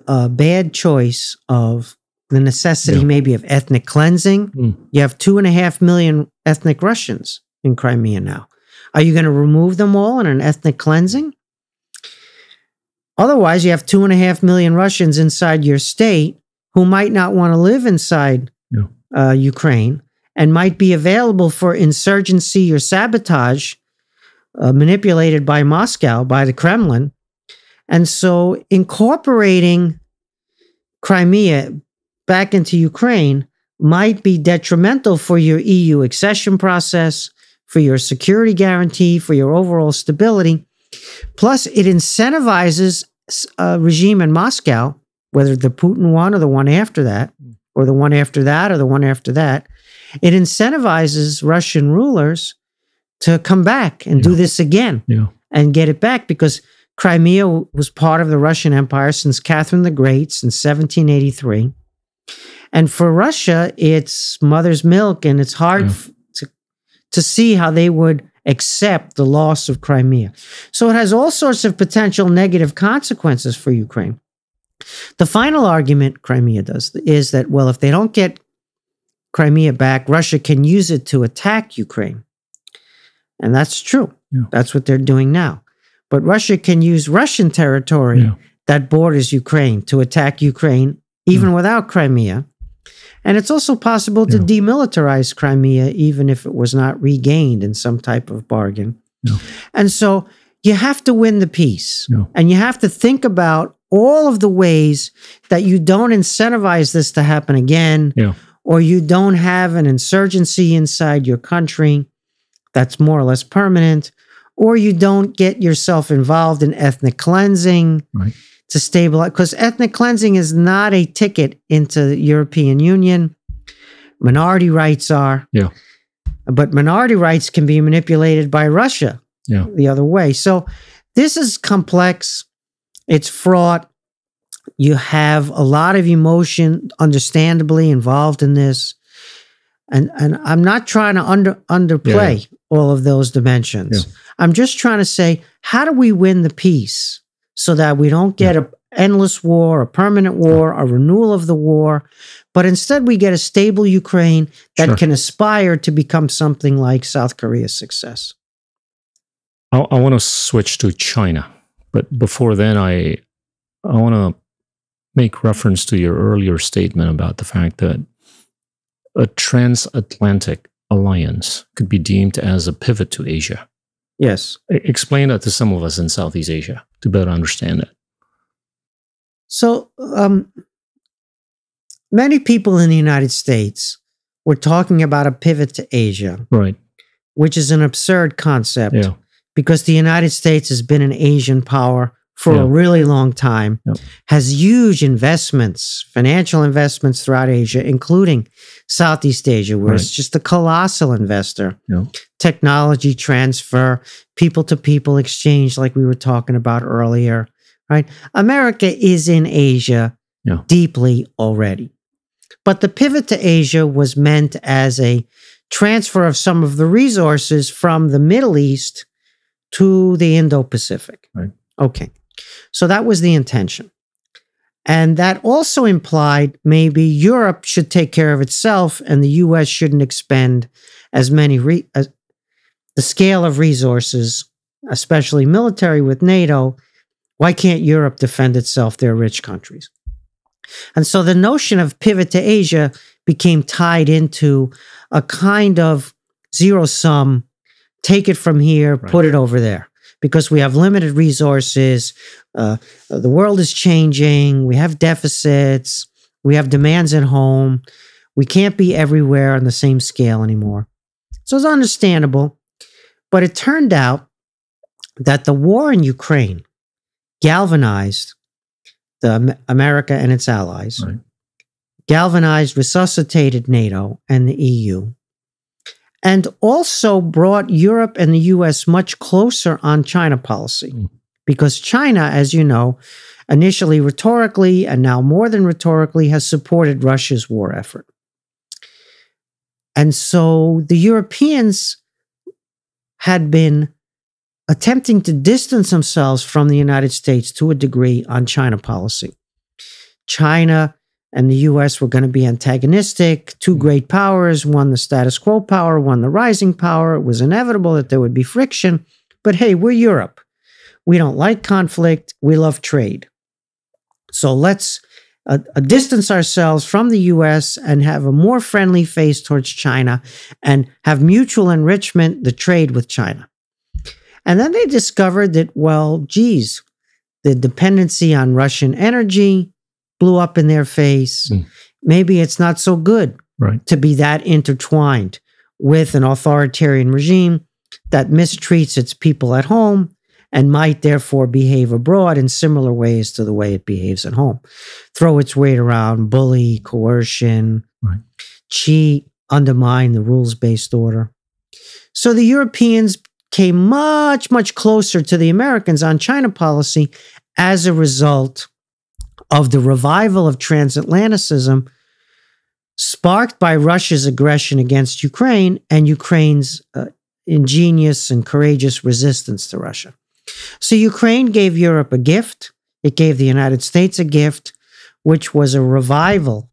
a bad choice of the necessity maybe of ethnic cleansing. You have 2.5 million ethnic Russians in Crimea now. Are you going to remove them all in an ethnic cleansing? Otherwise, you have 2.5 million Russians inside your state who might not want to live inside Ukraine and might be available for insurgency or sabotage manipulated by Moscow, by the Kremlin. And so incorporating Crimea back into Ukraine might be detrimental for your EU accession process, for your security guarantee, for your overall stability. Plus, it incentivizes a regime in Moscow, whether the Putin one or the one after that, or the one after that, or the one after that. It incentivizes Russian rulers to come back and do this again and get it back, because Crimea was part of the Russian Empire since Catherine the Great, since 1783. And for Russia, it's mother's milk, and it's hard to see how they would accept the loss of Crimea. So it has all sorts of potential negative consequences for Ukraine. The final argument Crimea does is that, well, if they don't get Crimea back, Russia can use it to attack Ukraine. And that's true. That's what they're doing now. But Russia can use Russian territory that borders Ukraine to attack Ukraine, even without Crimea. And it's also possible to demilitarize Crimea, even if it was not regained in some type of bargain. Yeah. And so you have to win the peace. Yeah. And you have to think about all of the ways that you don't incentivize this to happen again, or you don't have an insurgency inside your country that's more or less permanent, or you don't get yourself involved in ethnic cleansing to stabilize, because ethnic cleansing is not a ticket into the European Union. Minority rights are. Yeah. But minority rights can be manipulated by Russia the other way. So this is complex. It's fraught. You have a lot of emotion, understandably, involved in this. And I'm not trying to underplay all of those dimensions. I'm just trying to say, how do we win the peace so that we don't get an endless war, a permanent war, a renewal of the war, but instead we get a stable Ukraine that can aspire to become something like South Korea's success? I want to switch to China. But before then, I want to make reference to your earlier statement about the fact that a transatlantic alliance could be deemed as a pivot to Asia. Yes. Explain that to some of us in Southeast Asia to better understand it. So many people in the United States were talking about a pivot to Asia, which is an absurd concept because the United States has been an Asian power for a really long time, has huge investments, financial investments throughout Asia, including Southeast Asia, where it's just a colossal investor. Technology transfer, people-to-people exchange, like we were talking about earlier, right? America is in Asia deeply already. But the pivot to Asia was meant as a transfer of some of the resources from the Middle East to the Indo-Pacific. Okay. So that was the intention. And that also implied maybe Europe should take care of itself and the U.S. shouldn't expend as many, the scale of resources, especially military with NATO. Why can't Europe defend itself? They're rich countries. And so the notion of pivot to Asia became tied into a kind of zero-sum, take it from here, put it over there. Because we have limited resources, the world is changing, we have deficits, we have demands at home, we can't be everywhere on the same scale anymore. So it's understandable, but it turned out that the war in Ukraine galvanized America and its allies, galvanized, resuscitated NATO and the EU, and also brought Europe and the U.S. much closer on China policy. Because China, as you know, initially rhetorically and now more than rhetorically has supported Russia's war effort. And so the Europeans had been attempting to distance themselves from the United States to a degree on China policy. China and the U.S. were going to be antagonistic, two great powers, one the status quo power, one the rising power. It was inevitable that there would be friction. But hey, we're Europe. We don't like conflict. We love trade. So let's distance ourselves from the U.S. and have a more friendly face towards China and have mutual enrichment, the trade with China. And then they discovered that, well, geez, the dependency on Russian energy blew up in their face. Maybe it's not so good to be that intertwined with an authoritarian regime that mistreats its people at home and might therefore behave abroad in similar ways to the way it behaves at home. Throw its weight around, bully, coercion, cheat, undermine the rules-based order. So the Europeans came much, much closer to the Americans on China policy as a result of the revival of transatlanticism sparked by Russia's aggression against Ukraine and Ukraine's ingenious and courageous resistance to Russia. So Ukraine gave Europe a gift. It gave the United States a gift, which was a revival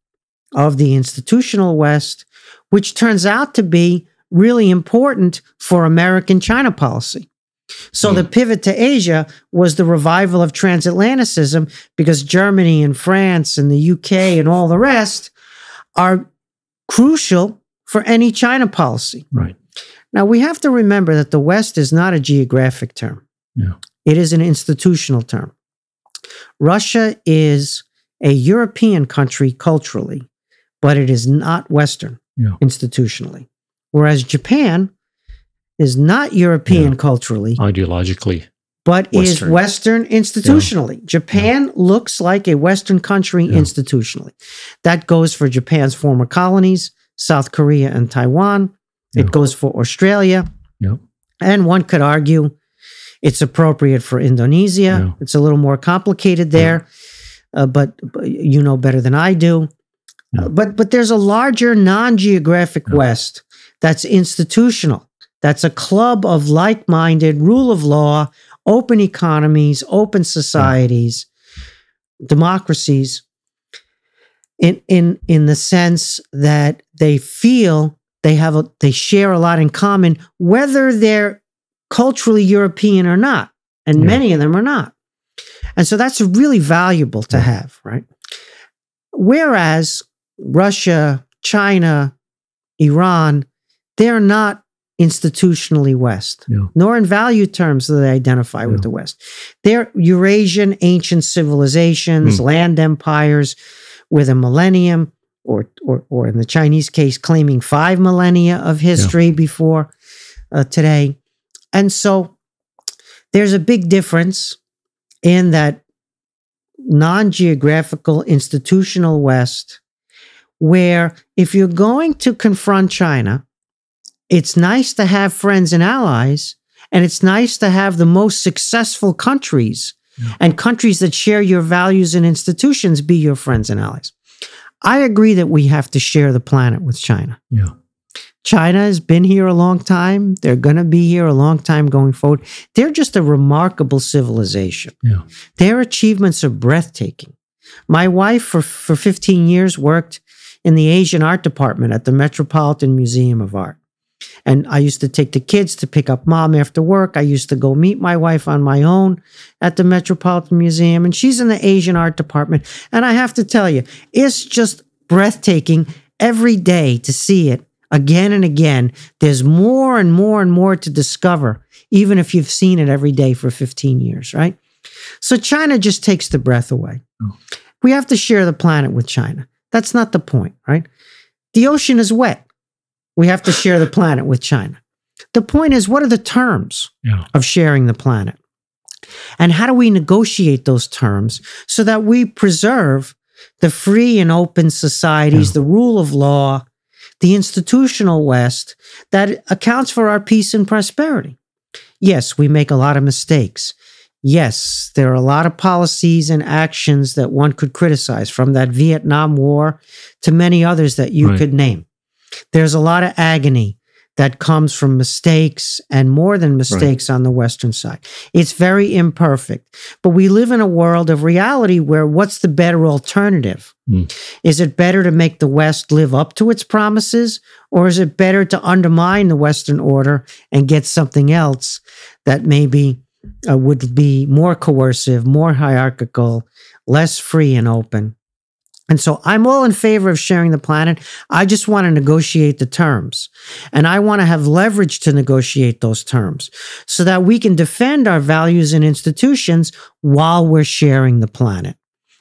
of the institutional West, which turns out to be really important for American China policy. So the pivot to Asia was the revival of transatlanticism because Germany and France and the UK and all the rest are crucial for any China policy. Right. Now, we have to remember that the West is not a geographic term. Yeah. It is an institutional term. Russia is a European country culturally, but it is not Western institutionally. Whereas Japan is not European culturally. Ideologically. But is Western institutionally. Yeah. Japan looks like a Western country institutionally. That goes for Japan's former colonies, South Korea and Taiwan. It goes for Australia. Yeah. And one could argue it's appropriate for Indonesia. Yeah. It's a little more complicated there, but you know better than I do. Yeah. But there's a larger non-geographic West that's institutional. That's a club of like-minded, rule of law, open economies, open societies, democracies, in the sense that they feel they share a lot in common, whether they're culturally European or not, and many of them are not. And so that's really valuable to have, right? Whereas Russia, China, Iran, they're not institutionally West, nor in value terms do they identify with the West. They're Eurasian ancient civilizations, land empires with a millennium, or in the Chinese case, claiming 5 millennia of history before today. And so there's a big difference in that non-geographical institutional West, where if you're going to confront China, it's nice to have friends and allies, and it's nice to have the most successful countries and countries that share your values and institutions be your friends and allies. I agree that we have to share the planet with China. Yeah. China has been here a long time. They're going to be here a long time going forward. They're just a remarkable civilization. Yeah. Their achievements are breathtaking. My wife, for 15 years, worked in the Asian art department at the Metropolitan Museum of Art. And I used to take the kids to pick up mom after work. I used to go meet my wife on my own at the Metropolitan Museum. And she's in the Asian art department. And I have to tell you, it's just breathtaking every day to see it again and again. There's more and more and more to discover, even if you've seen it every day for 15 years, right? So China just takes the breath away. Oh. We have to share the planet with China. That's not the point, right? The ocean is wet. We have to share the planet with China. The point is, what are the terms of sharing the planet? And how do we negotiate those terms so that we preserve the free and open societies, the rule of law, the institutional West that accounts for our peace and prosperity? Yes, we make a lot of mistakes. Yes, there are a lot of policies and actions that one could criticize, from that Vietnam War to many others that you could name. There's a lot of agony that comes from mistakes, and more than mistakes on the Western side. It's very imperfect. But we live in a world of reality where what's the better alternative? Is it better to make the West live up to its promises, or is it better to undermine the Western order and get something else that maybe would be more coercive, more hierarchical, less free and open? And so I'm all in favor of sharing the planet. I just want to negotiate the terms. And I want to have leverage to negotiate those terms so that we can defend our values and institutions while we're sharing the planet.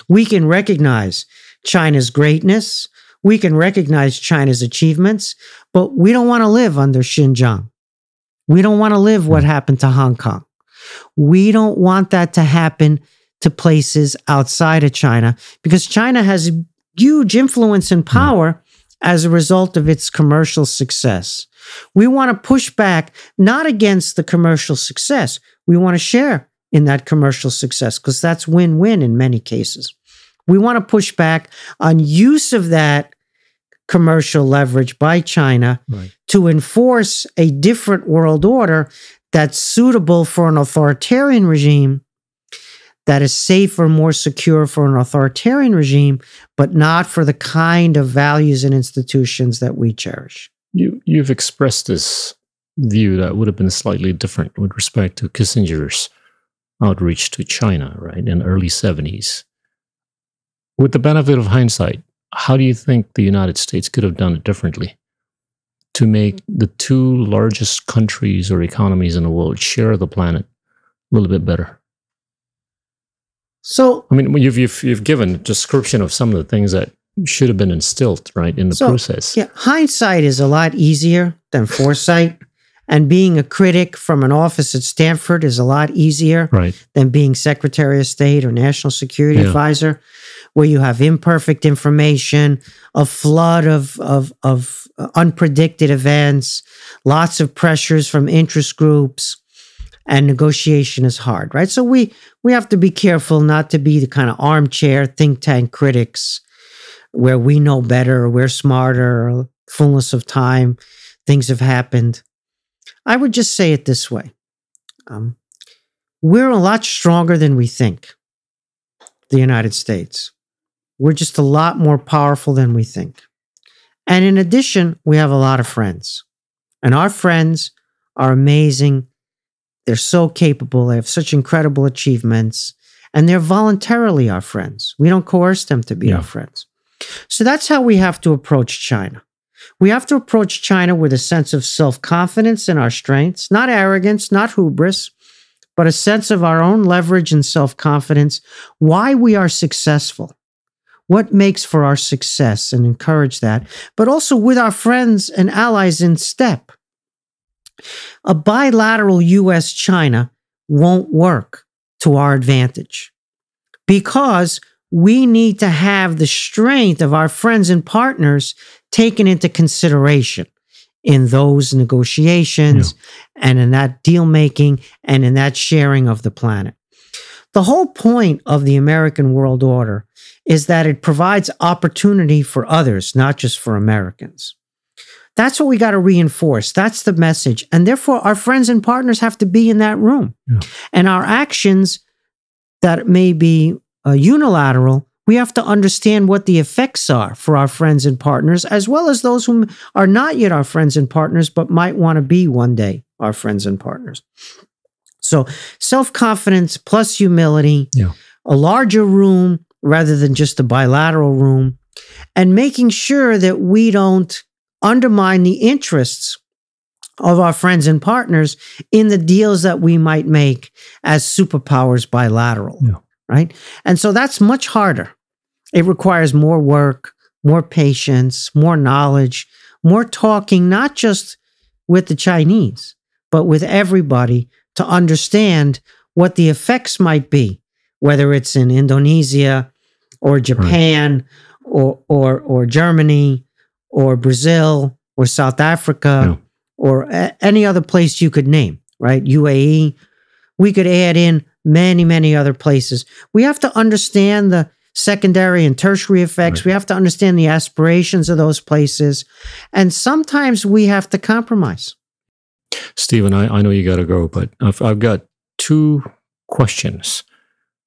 We can recognize China's greatness. We can recognize China's achievements, but we don't want to live under Xinjiang. We don't want to live what happened to Hong Kong. We don't want that to happen to places outside of China, because China has huge influence and power as a result of its commercial success. We want to push back, not against the commercial success. We want to share in that commercial success, because that's win-win in many cases. We want to push back on use of that commercial leverage by China to enforce a different world order that's suitable for an authoritarian regime, that is safer, more secure for an authoritarian regime, but not for the kind of values and institutions that we cherish. You've expressed this view that would have been slightly different with respect to Kissinger's outreach to China, right, in the early 70s. With the benefit of hindsight, how do you think the United States could have done it differently to make the two largest countries or economies in the world share the planet a little bit better? So, I mean, you've given a description of some of the things that should have been instilled, right, in the process. Yeah, hindsight is a lot easier than foresight. And being a critic from an office at Stanford is a lot easier than being Secretary of State or National Security Advisor, where you have imperfect information, a flood of unpredicted events, lots of pressures from interest groups, and negotiation is hard, right? So we have to be careful not to be the kind of armchair think tank critics where we know better, or we're smarter, or fullness of time, things have happened. I would just say it this way. We're a lot stronger than we think, the United States. We're just a lot more powerful than we think. And in addition, we have a lot of friends. And our friends are amazing. They're so capable. They have such incredible achievements. And they're voluntarily our friends. We don't coerce them to be our friends. So that's how we have to approach China. We have to approach China with a sense of self-confidence in our strengths, not arrogance, not hubris, but a sense of our own leverage and self-confidence, why we are successful, what makes for our success, and encourage that, but also with our friends and allies in step. A bilateral U.S.-China won't work to our advantage because we need to have the strength of our friends and partners taken into consideration in those negotiations and in that deal making and in that sharing of the planet. The whole point of the American world order is that it provides opportunity for others, not just for Americans. That's what we got to reinforce. That's the message. And therefore, our friends and partners have to be in that room. And our actions that may be unilateral, we have to understand what the effects are for our friends and partners, as well as those who are not yet our friends and partners, but might want to be one day our friends and partners. So self-confidence plus humility, a larger room rather than just a bilateral room, and making sure that we don't undermine the interests of our friends and partners in the deals that we might make as superpowers bilateral. Right? And so that's much harder. It requires more work, more patience, more knowledge, more talking, not just with the Chinese, but with everybody to understand what the effects might be, whether it's in Indonesia or Japan or Germany or Brazil or South Africa or any other place you could name, right? UAE. We could add in many, many other places. We have to understand the secondary and tertiary effects. We have to understand the aspirations of those places. And sometimes we have to compromise. Stephen, I know you got to go, but I've got two questions.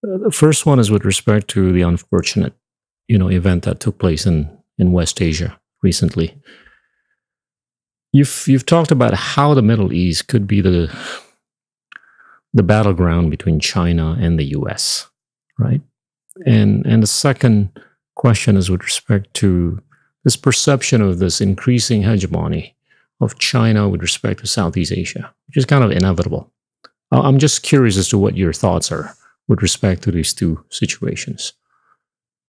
The first one is with respect to the unfortunate, event that took place in West Asia recently. You've talked about how the Middle East could be the battleground between China and the US, right? And the second question is with respect to this perception of this increasing hegemony of China with respect to Southeast Asia, which is kind of inevitable. I'm just curious as to what your thoughts are with respect to these two situations.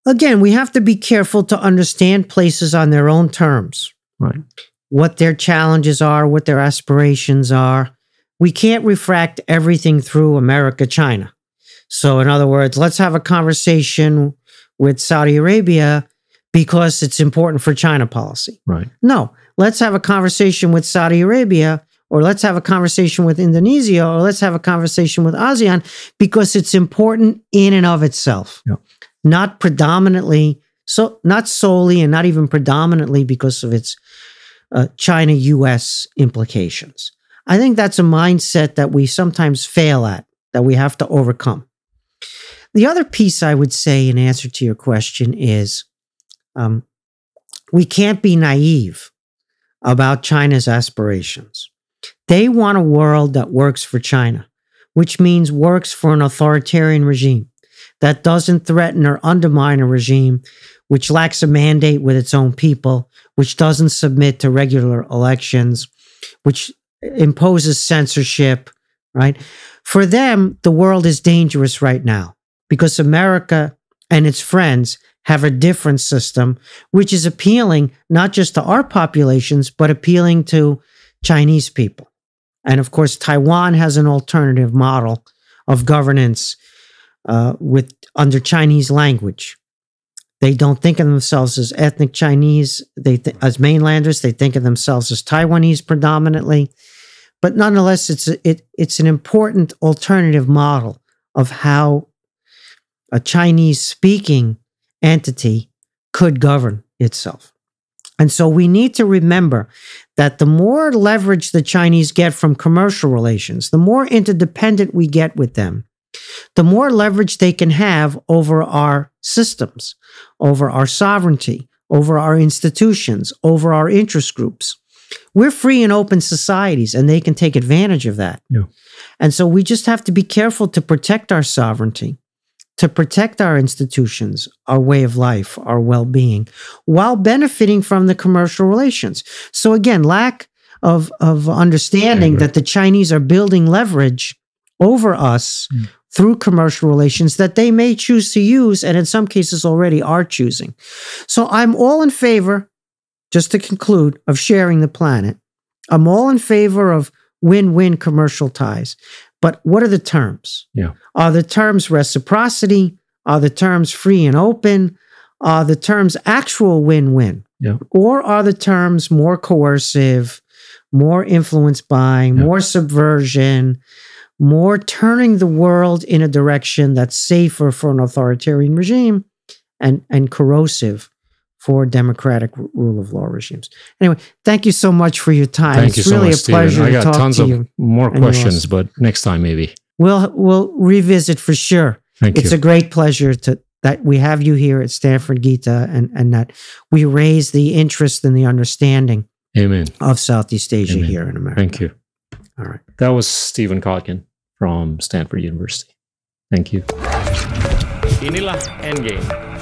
Again, we have to be careful to understand places on their own terms. Right. What their challenges are, what their aspirations are. We can't refract everything through America, China. So in other words, let's have a conversation with Saudi Arabia because it's important for China policy. Right. No, let's have a conversation with Saudi Arabia, or let's have a conversation with Indonesia, or let's have a conversation with ASEAN because it's important in and of itself. Yeah. Not predominantly, so not solely and not even predominantly because of its China-US implications. I think that's a mindset that we sometimes fail at, that we have to overcome. The other piece I would say in answer to your question is we can't be naive about China's aspirations. They want a world that works for China, which means works for an authoritarian regime, that doesn't threaten or undermine a regime, which lacks a mandate with its own people, which doesn't submit to regular elections, which imposes censorship, right? For them, the world is dangerous right now because America and its friends have a different system, which is appealing not just to our populations, but appealing to Chinese people. And of course, Taiwan has an alternative model of governance under Chinese language. They don't think of themselves as ethnic Chinese. As mainlanders, they think of themselves as Taiwanese predominantly. But nonetheless, it's an important alternative model of how a Chinese-speaking entity could govern itself. And so we need to remember that the more leverage the Chinese get from commercial relations, the more interdependent we get with them, the more leverage they can have over our systems, over our sovereignty, over our institutions, over our interest groups. We're free and open societies, and they can take advantage of that. Yeah. And so we just have to be careful to protect our sovereignty, to protect our institutions, our way of life, our well-being, while benefiting from the commercial relations. So again, lack of understanding that the Chinese are building leverage over us through commercial relations that they may choose to use, and in some cases already are choosing. So I'm all in favor, just to conclude, of sharing the planet. I'm all in favor of win-win commercial ties. But what are the terms? Yeah. Are the terms reciprocity? Are the terms free and open? Are the terms actual win-win? Yeah. Or are the terms more coercive, more influenced by, more subversion, more turning the world in a direction that's safer for an authoritarian regime and corrosive for democratic rule of law regimes? Anyway, thank you so much for your time. Thank you so much, Stephen. Pleasure I got to talk tons to of you. more questions, but next time maybe. We'll revisit for sure. Thank It's you. a great pleasure that we have you here at Stanford Gita and that we raise the interest and the understanding Amen. of Southeast Asia Amen. here in America. Thank you. All right. That was Stephen Kotkin from Stanford University. Thank you. Inilah Endgame.